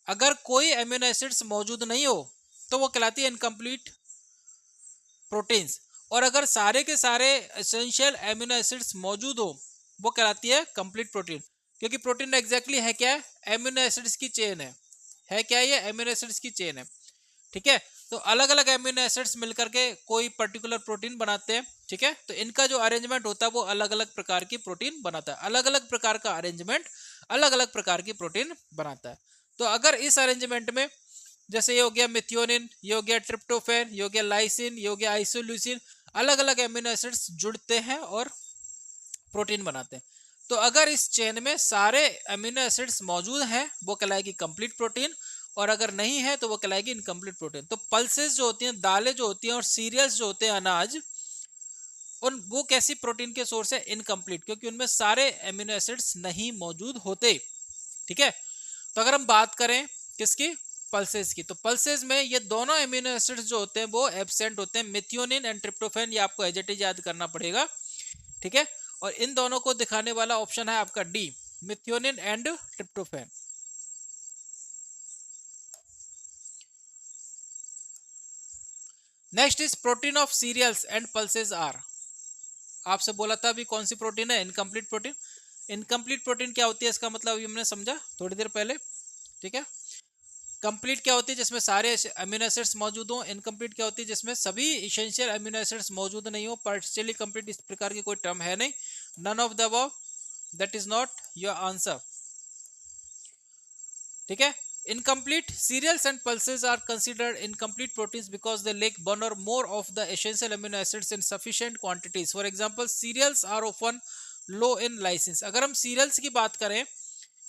A: अगर कोई अमीनो एसिड्स मौजूद नहीं हो तो वो कहलाती है इनकम्प्लीट प्रोटीन्स, और अगर सारे के सारे एसेंशियल अमीनो एसिड्स मौजूद हो वो कहलाती है कंप्लीट प्रोटीन। क्योंकि प्रोटीन एग्जैक्टली है क्या है, अमीनो एसिड्स की चेन है क्या, ये अमीनो एसिड्स की चेन है। ठीक है, तो अलग अलग अमीनो एसिड्स मिलकर के कोई पर्टिकुलर प्रोटीन बनाते हैं। ठीक है, तो इनका जो अरेंजमेंट होता है वो अलग अलग प्रकार की प्रोटीन बनाता है, अलग अलग प्रकार का अरेंजमेंट अलग अलग प्रकार की प्रोटीन बनाता है। तो अगर इस अरेंजमेंट में जैसे ये हो गया मिथियोनिन, ये हो गया ट्रिप्टोफैन, ये हो गया लाइसिन, ये हो गया आइसोल्यूसिन, अलग अलग अमीनो एसिड्स जुड़ते हैं और प्रोटीन बनाते हैं। तो अगर इस चेन में सारे अमीनो एसिड्स मौजूद हैं वो कहलाएगी कंप्लीट प्रोटीन, और अगर नहीं है तो वो कहलाएगी इनकम्प्लीट प्रोटीन। तो पल्सेस जो होती हैं, दालें जो होती हैं, और सीरियल्स जो होते हैं, अनाज, उन वो कैसी प्रोटीन के सोर्स है, इनकम्प्लीट, क्योंकि उनमें सारे अमीनो एसिड्स नहीं मौजूद होते। ठीक है, तो अगर हम बात करें किसकी, पल्सेस की, तो पल्सेस में ये दोनों अमीनो एसिड्स जो होते हैं वो एब्सेंट होते हैं, मिथियोनिन एंड ट्रिप्टोफैन, ये आपको एज इट इज याद करना पड़ेगा। ठीक है, और इन दोनों को दिखाने वाला ऑप्शन है आपका D, methionine and tryptophan. Next is protein of cereals and pulses are. आपसे बोला था अभी कौन सी प्रोटीन है, इनकम्प्लीट प्रोटीन। इनकम्प्लीट प्रोटीन क्या होती है, इसका मतलब अभी हमने समझा थोड़ी देर पहले। ठीक है, कंप्लीट क्या होती है, जिसमें सारे अमीनो एसिड्स मौजूद हो। इनकम्प्लीट क्या होती है, जिसमें सभी इसेंशियल अमीनो एसिड्स मौजूद नहीं हो। पार्शियली कंप्लीट इस प्रकार की कोई टर्म है नहीं। None of the above, that is not your answer. ठीक है, incomplete cereals and pulses are considered incomplete proteins because they lack one or more of the essential amino acids in sufficient quantities. For example, cereals are often low in lysine. अगर हम cereals की बात करें,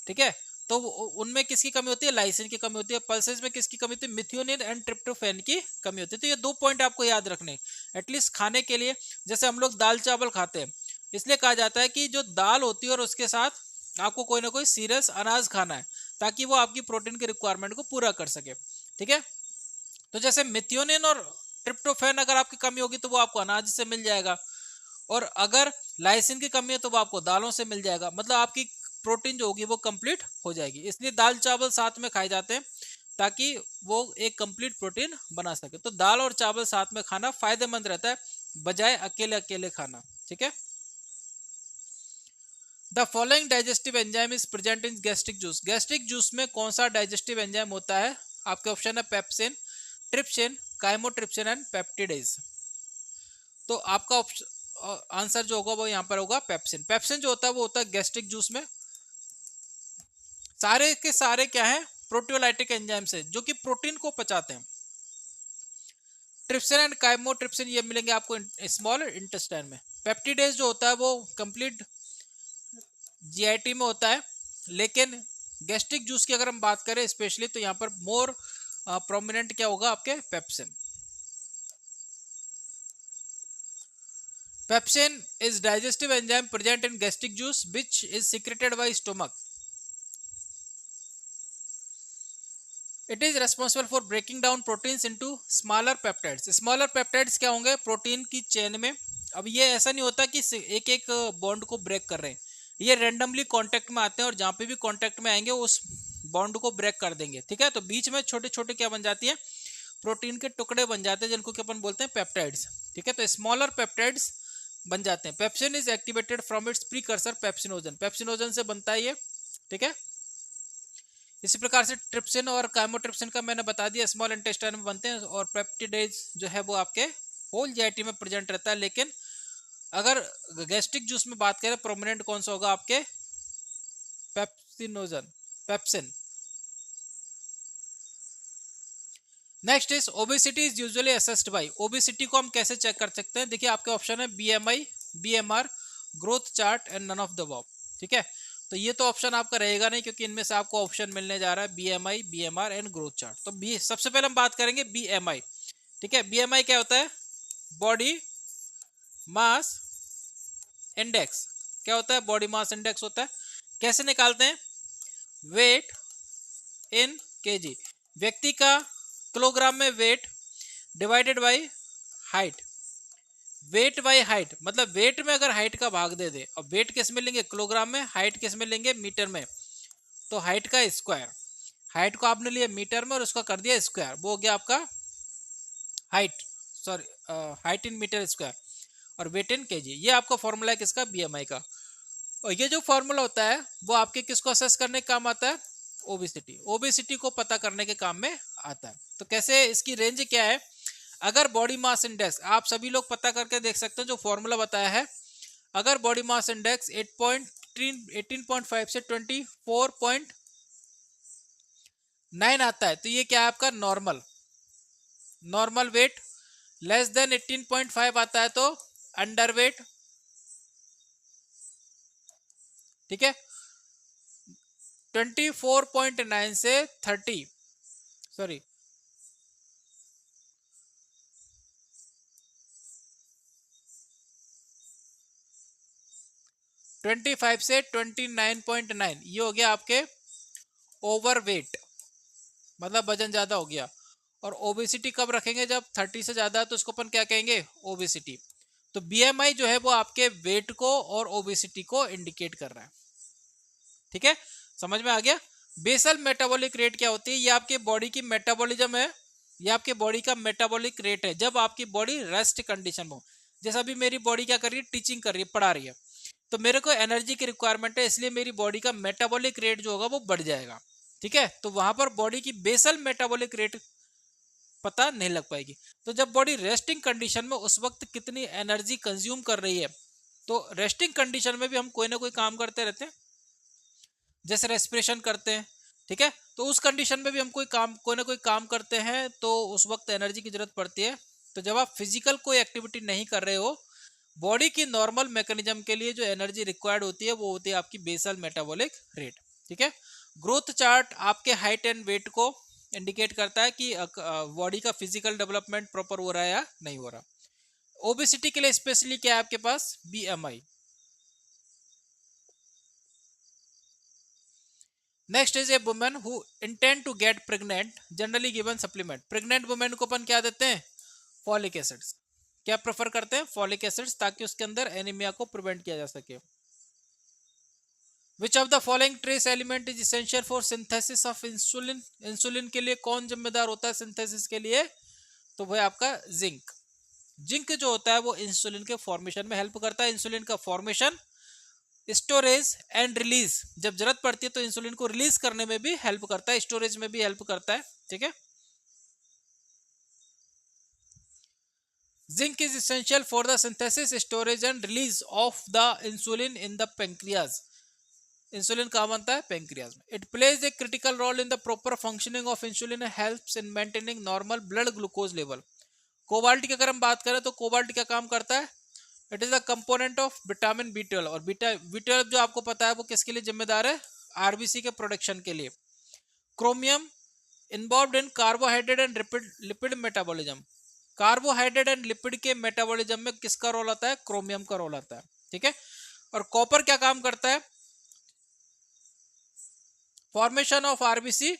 A: ठीक है, तो उनमें किसकी कमी होती है, लाइसिन की कमी होती है। पल्सेस में किसकी कमी होती है, मिथियोनिन एंड ट्रिप्टोफैन की कमी होती है। तो ये 2 पॉइंट आपको याद रखने, एटलीस्ट खाने के लिए। जैसे हम लोग दाल चावल खाते हैं, इसलिए कहा जाता है कि जो दाल होती है और उसके साथ आपको कोई ना कोई सीरियस अनाज खाना है, ताकि वो आपकी प्रोटीन के रिक्वायरमेंट को पूरा कर सके। ठीक है, तो जैसे मिथियोनिन और ट्रिप्टोफैन अगर आपकी कमी होगी तो वो आपको अनाज से मिल जाएगा, और अगर लाइसिन की कमी है तो वो आपको दालों से मिल जाएगा। मतलब आपकी प्रोटीन जो होगी वो कंप्लीट हो जाएगी। इसलिए दाल चावल साथ में खाए जाते हैं ताकि वो एक कंप्लीट प्रोटीन बना सके। तो दाल और चावल साथ में खाना फायदेमंद रहता है, बजाय अकेले अकेले खाना। ठीक है, the following digestive enzyme is present in gastric juice. Gastric juice में कौन सा डाइजेस्टिव एंजाइम होता है, आपके ऑप्शन है pepsin, trypsin, chymotrypsin and peptidase. तो आपका आंसर जो होगा वो यहाँ पर होगा पेप्सिन। पेप्सिन जो होता है वो होता है गैस्ट्रिक जूस में। सारे के सारे क्या है, प्रोटियोलाइटिक एंजाइम्स है जो कि प्रोटीन को पचाते हैं। ट्रिप्सिन एंड काइमोट्रिप्सिन ये मिलेंगे आपको स्मॉल इंटेस्टाइन में। पेप्टिडेज जो होता है वो कंप्लीट जीआईटी में होता है, लेकिन गैस्ट्रिक जूस की अगर हम बात करें स्पेशली तो यहाँ पर मोर प्रोमिनेंट क्या होगा आपके pepsin. Pepsin is digestive enzyme present in gastric juice which is secreted by stomach. It is responsible for breaking down proteins into smaller peptides. Smaller peptides क्या होंगे? प्रोटीन की चेन में। अब ये ऐसा नहीं होता कि एक एक बॉन्ड को ब्रेक कर रहे हैं, ये रेंडमली कांटेक्ट में आते हैं और जहाँ पे भी कांटेक्ट में आएंगे उस बॉन्ड को ब्रेक कर देंगे। ठीक है, तो बीच में छोटे छोटे क्या बन जाती है? प्रोटीन के टुकड़े बन जाते हैं जिनको क्या अपन बोलते हैं? पेप्टाइड्स। ठीक है, तो स्मॉलर पेप्टाइड्स बन जाते हैं। Pepsin is activated from its precursor pepsinogen. Pepsinogen से बनता है ये। ठीक है, इसी प्रकार से ट्रिप्सिन और काइमोट्रिप्सिन का मैंने बता दिया, स्मॉल इंटेस्टाइन में बनते हैं। और पेप्टिडेज जो है वो आपके होल जीआईटी में प्रेजेंट रहता है, लेकिन अगर गैस्ट्रिक जूस में बात करें प्रोमिनेंट कौन सा होगा? आपके pepsinogen, pepsin. Next is obesity is usually assessed by. Obesity को हम कैसे चेक कर सकते हैं? देखिए आपके ऑप्शन है BMI, BMR, growth chart and none of the above. ठीक है, तो ये तो ऑप्शन आपका रहेगा नहीं, क्योंकि इनमें से आपको ऑप्शन मिलने जा रहा है BMI, BMR and growth chart. तो बी सबसे पहले हम बात करेंगे बीएमआई। ठीक है, बीएमआई क्या होता है? Body mass index. क्या होता है? बॉडी मास इंडेक्स होता है। कैसे निकालते हैं? वेट इन केजी, व्यक्ति का किलोग्राम में weight divided by height. Weight by height मतलब वेट में अगर हाइट का भाग दे दे, और वेट किस में लेंगे? किलोग्राम में, हाइट किस में लेंगे? मीटर में। तो हाइट का स्क्वायर, हाइट को आपने लिया मीटर में और उसका कर दिया स्क्वायर, वो हो गया आपका height, sorry height in metre square, और वेट इन केजी। ये आपका फॉर्मूला है किसका? बीएमआई का। और ये जो फॉर्मूला होता है वो आपके किसको असेस करने के काम आता है? ओबेसिटी। ओबेसिटी को पता करने के काम में आता है। तो कैसे, इसकी रेंज क्या है? अगर बॉडी मास इंडेक्स, आप सभी लोग पता करके देख सकते हैं जो फॉर्मूला बताया है, अगर बॉडी मास इंडेक्स 18.5 से 24.9 आता है तो ये क्या है आपका? Normal. Normal weight. Less than 18.5 आता है तो अंडर वेट। ठीक है, 24.9 से 30 सॉरी 25 से 29.9 ये हो गया आपके ओवरवेट, मतलब वजन ज्यादा हो गया। और ओबेसिटी कब रखेंगे? जब 30 से ज्यादा है तो इसको अपन क्या कहेंगे? ओबेसिटी। तो बीएमआई जो है वो आपके वेट को और ओबेसिटी को इंडिकेट कर रहा है। ठीक है, समझ में आ गया? बेसल मेटाबॉलिक रेट क्या होती है? ये आपके बॉडी की मेटाबॉलिज्म है, ये आपके बॉडी का मेटाबॉलिक रेट है जब आपकी बॉडी रेस्ट कंडीशन में हो। जैसा अभी मेरी बॉडी क्या कर रही है? टीचिंग कर रही है, पढ़ा रही है, तो मेरे को एनर्जी की रिक्वायरमेंट है, इसलिए मेरी बॉडी का मेटाबॉलिक रेट जो होगा वो बढ़ जाएगा। ठीक है, तो वहां पर बॉडी की बेसल मेटाबॉलिक रेट पता नहीं लग पाएगी। तो जब बॉडी रेस्टिंग कंडीशन में उस वक्त कितनी एनर्जी कंज्यूम कर रही है, तो रेस्टिंग कंडीशन में भी हम कोई ना कोई काम करते रहते हैं, जैसे रेस्पिरेशन करते हैं। ठीक है, तो उस कंडीशन में भी हम कोई ना कोई काम करते हैं, तो उस वक्त एनर्जी की जरूरत पड़ती है। तो जब आप फिजिकल कोई एक्टिविटी नहीं कर रहे हो, बॉडी की नॉर्मल मैकेनिज्म के लिए जो एनर्जी रिक्वायर्ड होती है वो होती है आपकी बेसल मेटाबॉलिक रेट। ठीक है, ग्रोथ चार्ट आपके हाइट एंड वेट को इंडिकेट करता है कि बॉडी का फिजिकल डेवलपमेंट प्रॉपर हो रहा है या नहीं हो रहा। ओबेसिटी के लिए स्पेशली क्या है आपके पास? BMI. Next is a women who intend to get pregnant generally given supplement. Pregnant women को अपन क्या देते हैं? Folic acids. क्या प्रेफर करते हैं? फॉलिक एसिड्स, ताकि उसके अंदर एनीमिया को प्रिवेंट किया जा सके। विच of the following trace element is essential for synthesis of insulin. Insulin के लिए कौन जिम्मेदार होता है सिंथेसिस के लिए? तो वह आपका जिंक। जिंक जो होता है वो इंसुलिन के फॉर्मेशन में हेल्प करता है। इंसुलिन का फॉर्मेशन, स्टोरेज एंड रिलीज, जब जरूरत पड़ती है तो इंसुलिन को रिलीज करने में भी हेल्प करता है, स्टोरेज में भी हेल्प करता है। ठीक है, zinc is essential for the synthesis, storage and release of the insulin in the pancreas. Insulin कहाँ बनता है? पेंक्रियाज में। It plays a critical role in the proper functioning of insulin, helps in maintaining normal blood glucose level. Cobalt की अगर हम बात करें तो कोबाल्ट क्या काम करता है? It is the component of vitamin B12 और B12 जो आपको पता है वो किसके लिए जिम्मेदार है? आरबीसी के प्रोडक्शन के लिए। Chromium involved in carbohydrate and lipid metabolism. Carbohydrate and lipid के मेटाबॉलिज्म में किसका रोल आता है? क्रोमियम का रोल आता है। ठीक है। और कॉपर क्या काम करता है? Formation of RBC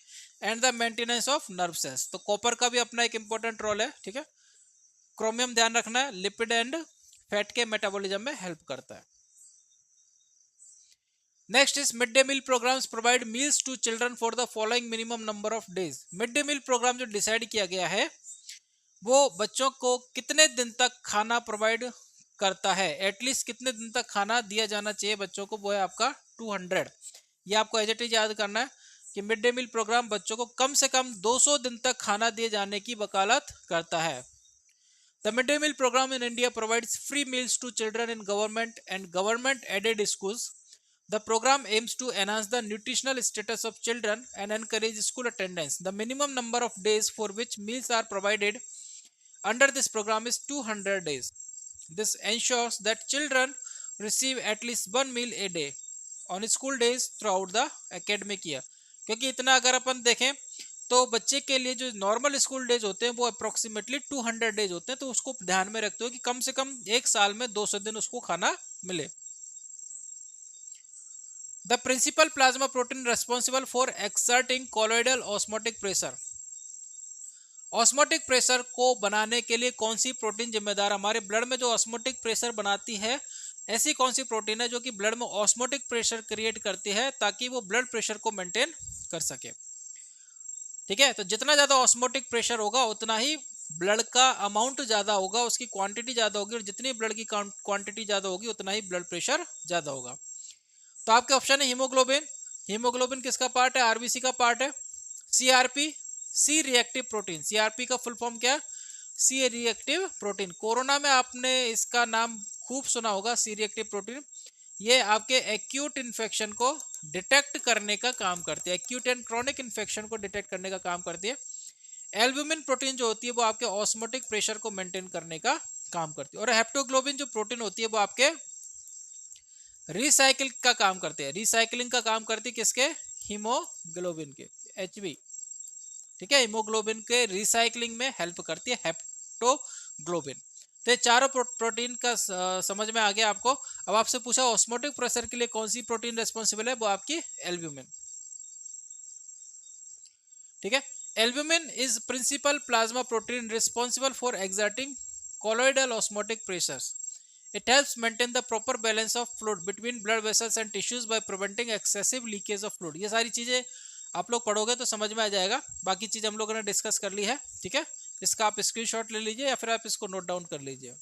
A: and the maintenance of nerve cells. तो कॉपर का भी अपना एक इंपॉर्टेंट रोल है। ठीक है। क्रोमियम ध्यान रखना है, लिपिड एंड फैट के मेटाबॉलिज्म में हेल्प करता है। Next is mid day meal programmes provide meals to children for the following minimum number of days. Mid day meal programme जो डिसाइड किया गया है वो बच्चों को कितने दिन तक खाना प्रोवाइड करता है, एटलीस्ट कितने दिन तक खाना दिया जाना चाहिए बच्चों को, वो है आपका 200। ये आपको एज इट इज याद करना है कि मिड डे मील प्रोग्राम बच्चों को कम से कम 200 दिन तक खाना दिए जाने की वकालत करता है। The midday meal program in India provides free meals to children in government and government-aided schools. The program aims to enhance the nutritional status of children and encourage school attendance. The minimum number of days for which meals are provided under this program is 200 days. This ensures that children receive at least one meal a day on school days throughout the academic year. क्योंकि इतना अगर अपन देखें तो बच्चे के लिए जो नॉर्मल स्कूल डेज होते हैं वो अप्रोक्सीमेटली 200 डेज होते हैं, तो उसको ध्यान में रखते हो कि कम से कम एक साल में 200 दिन उसको खाना मिले। The principal plasma protein responsible for exerting colloidal osmotic pressure. Osmotic pressure को बनाने के लिए कौन सी प्रोटीन जिम्मेदार? हमारे ब्लड में जो ऑस्मोटिक प्रेशर बनाती है, ऐसी कौन सी प्रोटीन है जो कि ब्लड में ऑस्मोटिक प्रेशर क्रिएट करती है ताकि वो ब्लड प्रेशर को मेंटेन कर सके। ठीक है। तो जितना ज्यादा ऑस्मोटिक प्रेशर होगा उतना ही ब्लड का अमाउंट ज्यादा होगा, उसकी क्वांटिटी ज्यादा होगी, और जितनी ब्लड की क्वांटिटी ज्यादा होगी उतना ही ब्लड प्रेशर ज्यादा होगा। तो आपके ऑप्शन है हीमोग्लोबिन। हीमोग्लोबिन किसका पार्ट है? आरबीसी का पार्ट है। CRP, C reactive protein. CRP का फुल फॉर्म क्या है? सी रिएक्टिव प्रोटीन। कोरोना में आपने इसका नाम खूब सुना होगा, सी रिएक्टिव प्रोटीन। ये आपके एक्यूट इन्फेक्शन को डिटेक्ट करने का काम करती है, एक्यूट एंड क्रॉनिक इन्फेक्शन को डिटेक्ट करने का काम करती है। एल्ब्यूमिन प्रोटीन जो होती है वो आपके ऑस्मोटिक प्रेशर को मेंटेन करने का काम करती है। और हेप्टोग्लोबिन जो प्रोटीन होती है वो आपके रिसाइकिल का काम करते हैं, रिसाइकलिंग का काम करती है किसके? हीमोग्लोबिन के, एचबी। ठीक है। हीमोग्लोबिन के रिसाइकलिंग में हेल्प करती है हेप्टोग्लोबिन। तो ये चारों प्रोटीन का समझ में आ गया आपको। अब आपसे पूछा ऑस्मोटिक प्रेशर के लिए कौन सी प्रोटीन रेस्पॉन्सिबल है, वो आपकी एल्ब्यूमिन। ठीक है। Albumin is principal plasma protein responsible for exerting colloidal osmotic pressures. It helps maintain the proper balance of fluid between blood vessels and tissues by preventing excessive leakage of fluid. ये सारी चीजें आप लोग पढ़ोगे तो समझ में आ जाएगा। बाकी चीज हम लोगों ने डिस्कस कर ली है। ठीक है। इसका आप स्क्रीनशॉट ले लीजिए या फिर आप इसको नोट डाउन कर लीजिए।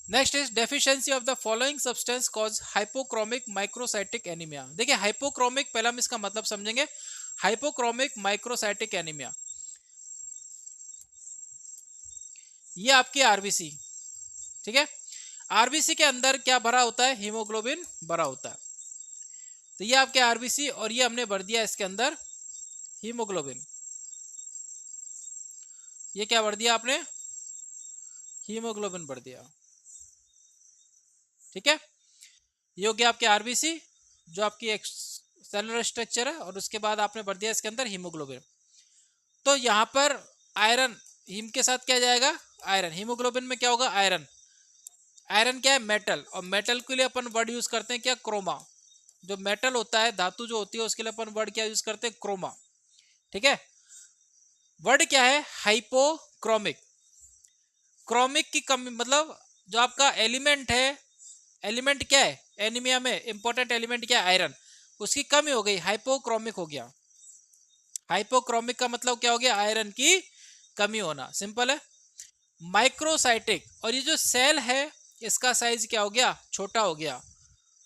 A: Next is deficiency of the following substance cause hypochromic microcytic anaemia. देखिए हाइपोक्रोमिक, पहला हम इसका मतलब समझेंगे। हाइपोक्रोमिक माइक्रोसाइटिक एनीमिया, ये आपकी आरबीसी। ठीक है। आरबीसी के अंदर क्या भरा होता है? हीमोग्लोबिन भरा होता है। तो ये आपके आरबीसी और ये हमने भर दिया इसके अंदर हीमोग्लोबिन। ये क्या भर दिया आपने? हीमोग्लोबिन भर दिया। ठीक है। ये हो गया आपके आरबीसी जो आपकी एक सेलुलर स्ट्रक्चर है, और उसके बाद आपने भर दिया इसके अंदर हीमोग्लोबिन। तो यहां पर आयरन, हीम के साथ क्या जाएगा? आयरन। हीमोग्लोबिन में क्या होगा? आयरन। आयरन क्या है? मेटल। और मेटल के लिए अपन वर्ड यूज करते हैं क्या? क्रोमा। जो मेटल होता है, धातु जो होती है, उसके लिए अपन वर्ड क्या यूज करते हैं? क्रोमा। ठीक है। वर्ड क्या है? हाइपोक्रोमिक। क्रोमिक की कमी मतलब जो आपका एलिमेंट है, एलिमेंट क्या है एनीमिया में? इंपॉर्टेंट एलिमेंट क्या है? आयरन। उसकी कमी हो गई, हाइपोक्रोमिक हो गया। हाइपोक्रोमिक का मतलब क्या हो गया? आयरन की कमी होना। सिंपल है। माइक्रोसाइटिक, और ये जो सेल है इसका साइज क्या हो गया? छोटा हो गया।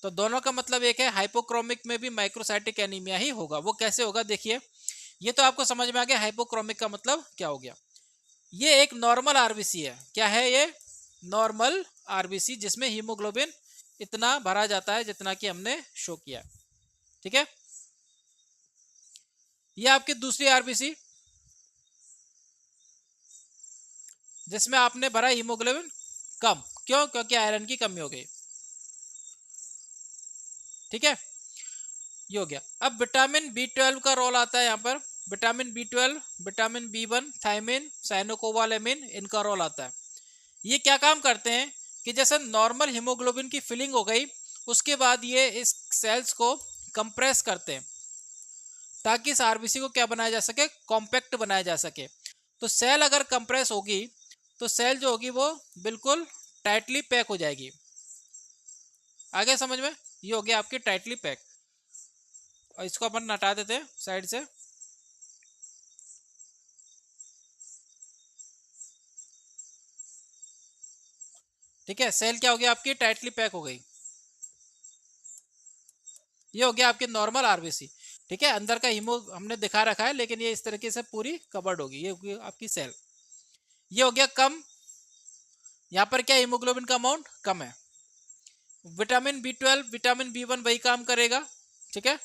A: तो दोनों का मतलब एक है, हाइपोक्रोमिक में भी माइक्रोसाइटिक एनीमिया ही होगा। वो कैसे होगा देखिए, ये तो आपको समझ में आ गया हाइपोक्रोमिक का मतलब क्या हो गया। ये एक नॉर्मल आरबीसी है। क्या है ये? नॉर्मल आरबीसी, जिसमें हीमोग्लोबिन इतना भरा जाता है जितना कि हमने शो किया। ठीक है। ये आपकी दूसरी आरबीसी। जिसमें आपने भरा हीमोग्लोबिन कम, क्यों? क्योंकि आयरन की कमी हो गई। ठीक है, ये हो गया। अब विटामिन बी 12 का रोल आता है यहाँ पर। Vitamin B 12, vitamin B 1, thiamine, cyanocobalamin, इनका रोल आता है। ये क्या काम करते हैं कि जैसे नॉर्मल हीमोग्लोबिन की फिलिंग हो गई, उसके बाद ये इस सेल्स को कंप्रेस करते हैं ताकि इस आरबीसी को क्या बनाया जा सके, कॉम्पैक्ट बनाया जा सके। तो सेल अगर कंप्रेस होगी तो सेल जो होगी वो बिल्कुल टाइटली पैक हो जाएगी। आगे समझ में? ये हो गया आपकी टाइटली पैक। और इसको अपन हटा देते हैं साइड से। ठीक है, सेल क्या हो गया आपकी, टाइटली पैक हो गई। ये हो गया आपके नॉर्मल आरबीसी। ठीक है, अंदर का हीमो हमने दिखा रखा है, लेकिन ये इस तरीके से पूरी कवर्ड होगी। ये होगी आपकी सेल। ये हो गया कम, यहाँ पर क्या हीमोग्लोबिन का अमाउंट कम है। विटामिन बी 12, विटामिन बी 1 वही काम करेगा। ठीक है,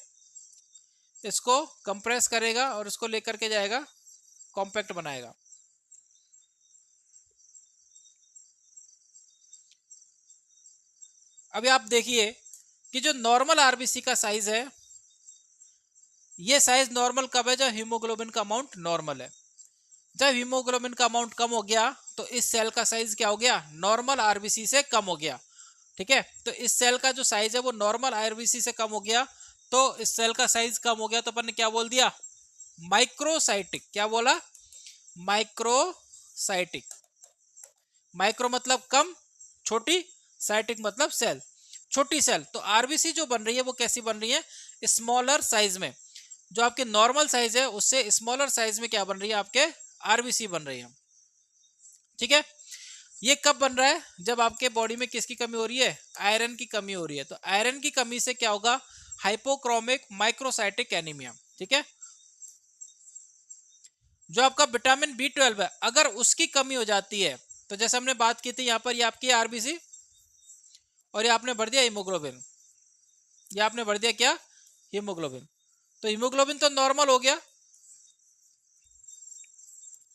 A: इसको कंप्रेस करेगा और इसको लेकर के जाएगा, कॉम्पैक्ट बनाएगा। अभी आप देखिए कि जो नॉर्मल आरबीसी का साइज है, ये साइज नॉर्मल कब है? जब हीमोग्लोबिन का अमाउंट नॉर्मल है। जब हीमोग्लोबिन का अमाउंट कम हो गया तो इस सेल का साइज क्या हो गया, नॉर्मल आरबीसी से कम हो गया। ठीक है, तो इस सेल का जो साइज है वो नॉर्मल आरबीसी से कम हो गया। तो इस सेल का साइज कम हो गया तो अपन ने क्या बोल दिया, माइक्रोसाइटिक। क्या बोला? माइक्रोसाइटिक। माइक्रो मतलब कम, छोटी, साइटिक मतलब सेल, छोटी सेल। तो आरबीसी जो बन रही है वो कैसी बन रही है, स्मॉलर साइज में। जो आपके नॉर्मल साइज है उससे स्मॉलर साइज में क्या बन रही है, आपके आरबीसी बन रही है। ठीक है, ये कब बन रहा है? जब आपके बॉडी में किसकी कमी हो रही है, आयरन की कमी हो रही है। तो आयरन की कमी से क्या होगा, हाइपोक्रोमिक माइक्रोसाइटिक एनीमिया। ठीक है, जो आपका विटामिन बी 12 है, अगर उसकी कमी हो जाती है तो जैसे हमने बात की थी, यहाँ पर ये आपकी आरबीसी और ये आपने भर दिया हीमोग्लोबिन। ये आपने भर दिया क्या, हीमोग्लोबिन। तो हीमोग्लोबिन तो नॉर्मल हो गया,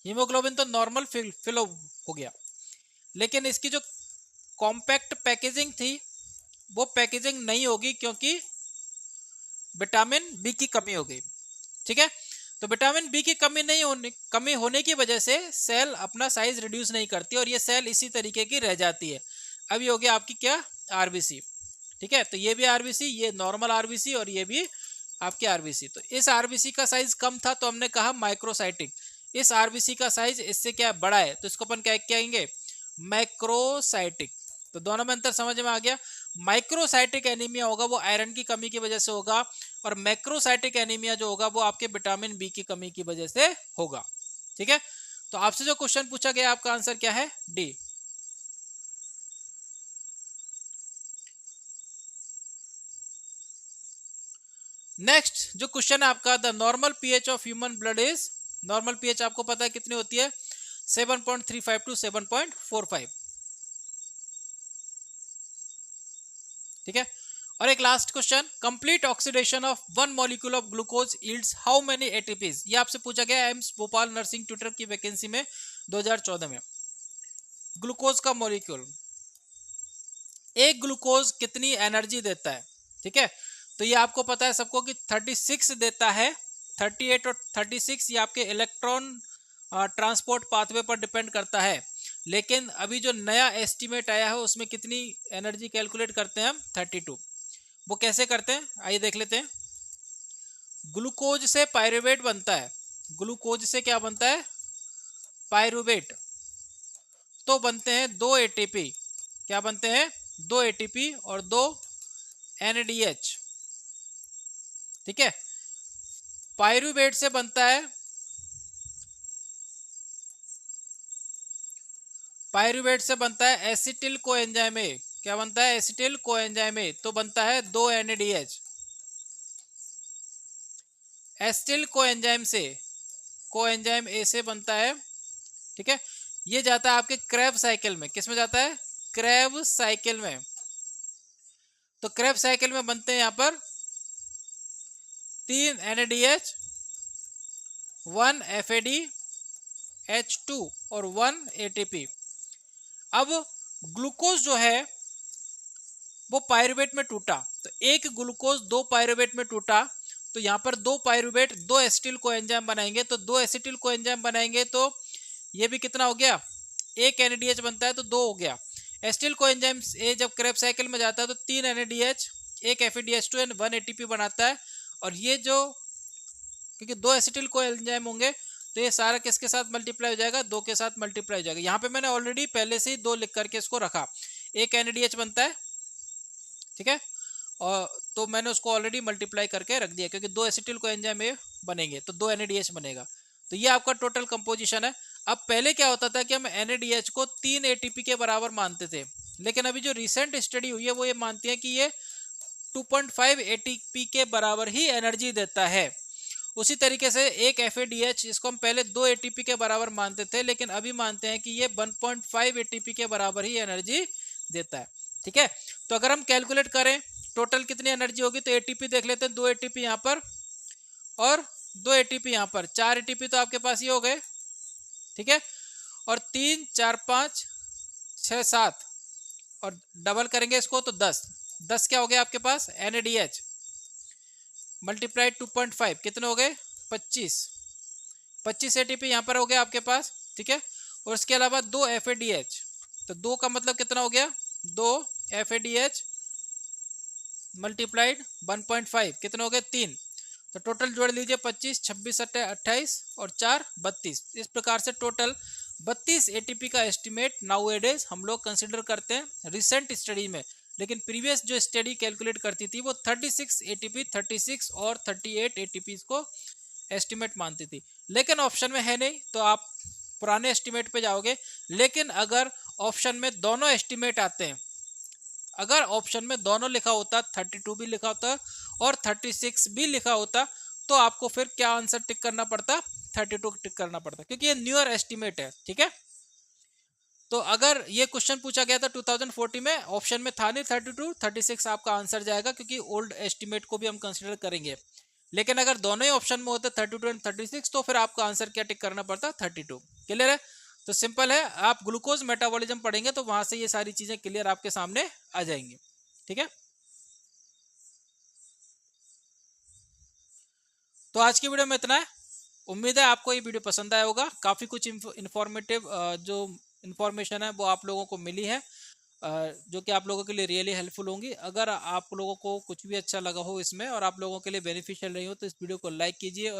A: हीमोग्लोबिन तो नॉर्मल फिल हो गया। लेकिन इसकी जो कॉम्पैक्ट पैकेजिंग थी वो पैकेजिंग नहीं होगी, क्योंकि विटामिन बी की कमी हो गई। ठीक है, तो विटामिन बी की कमी होने की वजह से सेल अपना साइज रिड्यूस नहीं करती और ये सेल इसी तरीके की रह जाती है। अब ये हो गया आपकी क्या, आरबीसी। ठीक है, तो ये भी आरबीसी, ये नॉर्मल आरबीसी और ये भी आपके आरबीसी। तो इस आरबीसी का साइज कम था तो हमने कहा माइक्रोसाइटिक। इस आरबीसी का साइज इससे क्या बड़ा है तो इसको अपन क्या कहेंगे, मैक्रोसाइटिक। तो दोनों में अंतर समझ में आ गया। माइक्रोसाइटिक एनीमिया होगा वो आयरन की कमी की वजह से होगा, और मैक्रोसाइटिक एनीमिया जो होगा वो आपके विटामिन बी की कमी की वजह से होगा। ठीक है, तो आपसे जो क्वेश्चन पूछा गया आपका आंसर क्या है, डी। नेक्स्ट जो क्वेश्चन है आपका, the normal pH of human blood is, normal pH आपको पता है कितनी होती है, 7.35 टू 7.45। ठीक है, और एक last question, complete oxidation of one molecule of glucose yields how many ATPs. ये आपसे पूछा गया एम्स भोपाल नर्सिंग ट्यूटर की वैकेंसी में 2014 में। ग्लूकोज का मॉलिक्यूल, एक ग्लूकोज कितनी एनर्जी देता है? ठीक है, तो ये आपको पता है सबको कि 36 देता है। 38 और 36 ये आपके इलेक्ट्रॉन ट्रांसपोर्ट पाथवे पर डिपेंड करता है। लेकिन अभी जो नया एस्टीमेट आया है उसमें कितनी एनर्जी कैलकुलेट करते हैं हम, 32। वो कैसे करते हैं आइए देख लेते हैं। ग्लूकोज से पायरुवेट बनता है, ग्लूकोज से क्या बनता है, पायरुवेट। तो बनते हैं 2 एटीपी। क्या बनते हैं, 2 एटीपी और 2 एनएडीएच। ठीक है, पायरुवेट से बनता है, पायरुवेट से बनता है एसिटिल कोएंजाइम ए। क्या बनता है, एसिटिल कोएंजाइम ए। तो बनता है 2 एनएडीएच। एसिटिल कोएंजाइम से, कोएंजाइम ए से बनता है। ठीक है, ये जाता है आपके क्रेब साइकिल में। किस में जाता है, क्रेब साइकिल में। तो क्रेब साइकिल में बनते हैं यहां पर 3 NADH, 1 FAD, H2 और 1 एटीपी। अब ग्लूकोज जो है वो पायरुवेट में टूटा, तो एक ग्लूकोज दो पायरुवेट में टूटा, तो यहाँ पर दो पायरुवेट दो एसिटिल कोएंजाइम बनाएंगे, तो दो एसिटिल कोएंजाइम बनाएंगे तो ये भी कितना हो गया, एक NADH बनता है तो दो हो गया। एसिटिल कोएंजाइम ए जब क्रेब्स साइकिल में जाता है तो 3 NADH, एक FADH2 एंड 1 ATP बनाता है। और ये जो क्योंकि दो एसिटिल कोएंजाइम होंगे तो ये सारा किसके साथ मल्टीप्लाई हो जाएगा, दो के साथ मल्टीप्लाई हो जाएगा। यहाँ पे मैंने ऑलरेडी पहले से ही दो लिख करके इसको रखा, एक NADH बनता है, ठीक है, और तो मैंने उसको ऑलरेडी मल्टीप्लाई करके रख दिया क्योंकि दो एसिटिल कोएंजाइम ए बनेंगे तो दो NADH बनेगा। तो ये आपका टोटल कंपोजिशन है। अब पहले क्या होता था कि हम NADH को 3 ATP के बराबर मानते थे, लेकिन अभी जो रिसेंट स्टडी हुई है वो ये मानती है कि ये 2.5 ATP के बराबर ही एनर्जी देता है। उसी तरीके से एक FADH, इसको हम पहले 2 ATP के बराबर मानते थे, लेकिन अभी मानते हैं कि ये 1.5 ATP के बराबर ही एनर्जी देता है, ठीक है। तो अगर हम कैलकुलेट करें टोटल कितनी एनर्जी होगी, तो ATP देख लेते हैं, 2 ATP यहाँ पर और 2 ATP यहाँ पर, 4 ATP तो आपके पास ये हो गए, ठीक है, और 3 4 5 6 7 और डबल करेंगे इसको तो 10 क्या हो गया आपके पास NADH मल्टीप्लाइड 2.5 कितने हो गए 25 ATP यहाँ पर हो गया आपके पास, ठीक है। और इसके अलावा 2 FADH, तो 2 का मतलब कितना हो गया, 2 FADH मल्टीप्लाइड 1.5 कितने हो गए 3, तो टोटल जोड़ लीजिए 25 26 28 और 4 32। इस प्रकार से टोटल 32 ATP का एस्टिमेट नाउ एडेज हम लोग कंसिडर करते हैं रिसेंट स्टडी में। लेकिन प्रीवियस जो स्टडी कैलकुलेट करती थी वो 36 ATP 36 और 38 ATP को एस्टिमेट मानती थी, लेकिन ऑप्शन में है नहीं तो आप पुराने एस्टिमेट पे जाओगे। लेकिन अगर ऑप्शन में दोनों एस्टिमेट आते हैं, अगर ऑप्शन में दोनों लिखा होता 32 भी लिखा होता और 36 भी लिखा होता तो आपको फिर क्या आंसर टिक करना पड़ता, 32 टिक करना पड़ता, क्योंकि ये न्यूअर एस्टिमेट है, ठीक है। तो अगर ये क्वेश्चन पूछा गया था 2014 में, ऑप्शन में था नहीं 32, 36 आपका आंसर जाएगा क्योंकि ओल्ड एस्टिमेट को भी हम कंसिडर करेंगे। लेकिन अगर दोनों ही ऑप्शन में होते 32 एंड 36 तो फिर आपका आंसर क्या टिक करना पड़ता 32। क्लियर है, तो सिंपल है, आप ग्लूकोज मेटाबॉलिज्म पढ़ेंगे तो वहां से ये सारी चीजें क्लियर आपके सामने आ जाएंगी, ठीक है। तो आज की वीडियो में इतना है, उम्मीद है आपको ये वीडियो पसंद आया होगा। काफ़ी कुछ इन्फॉर्मेटिव जो इन्फॉर्मेशन है वो आप लोगों को मिली है, जो कि आप लोगों के लिए रियली हेल्पफुल होंगी। अगर आप लोगों को कुछ भी अच्छा लगा हो इसमें और आप लोगों के लिए बेनिफिशियल रही हो तो इस वीडियो को लाइक कीजिए।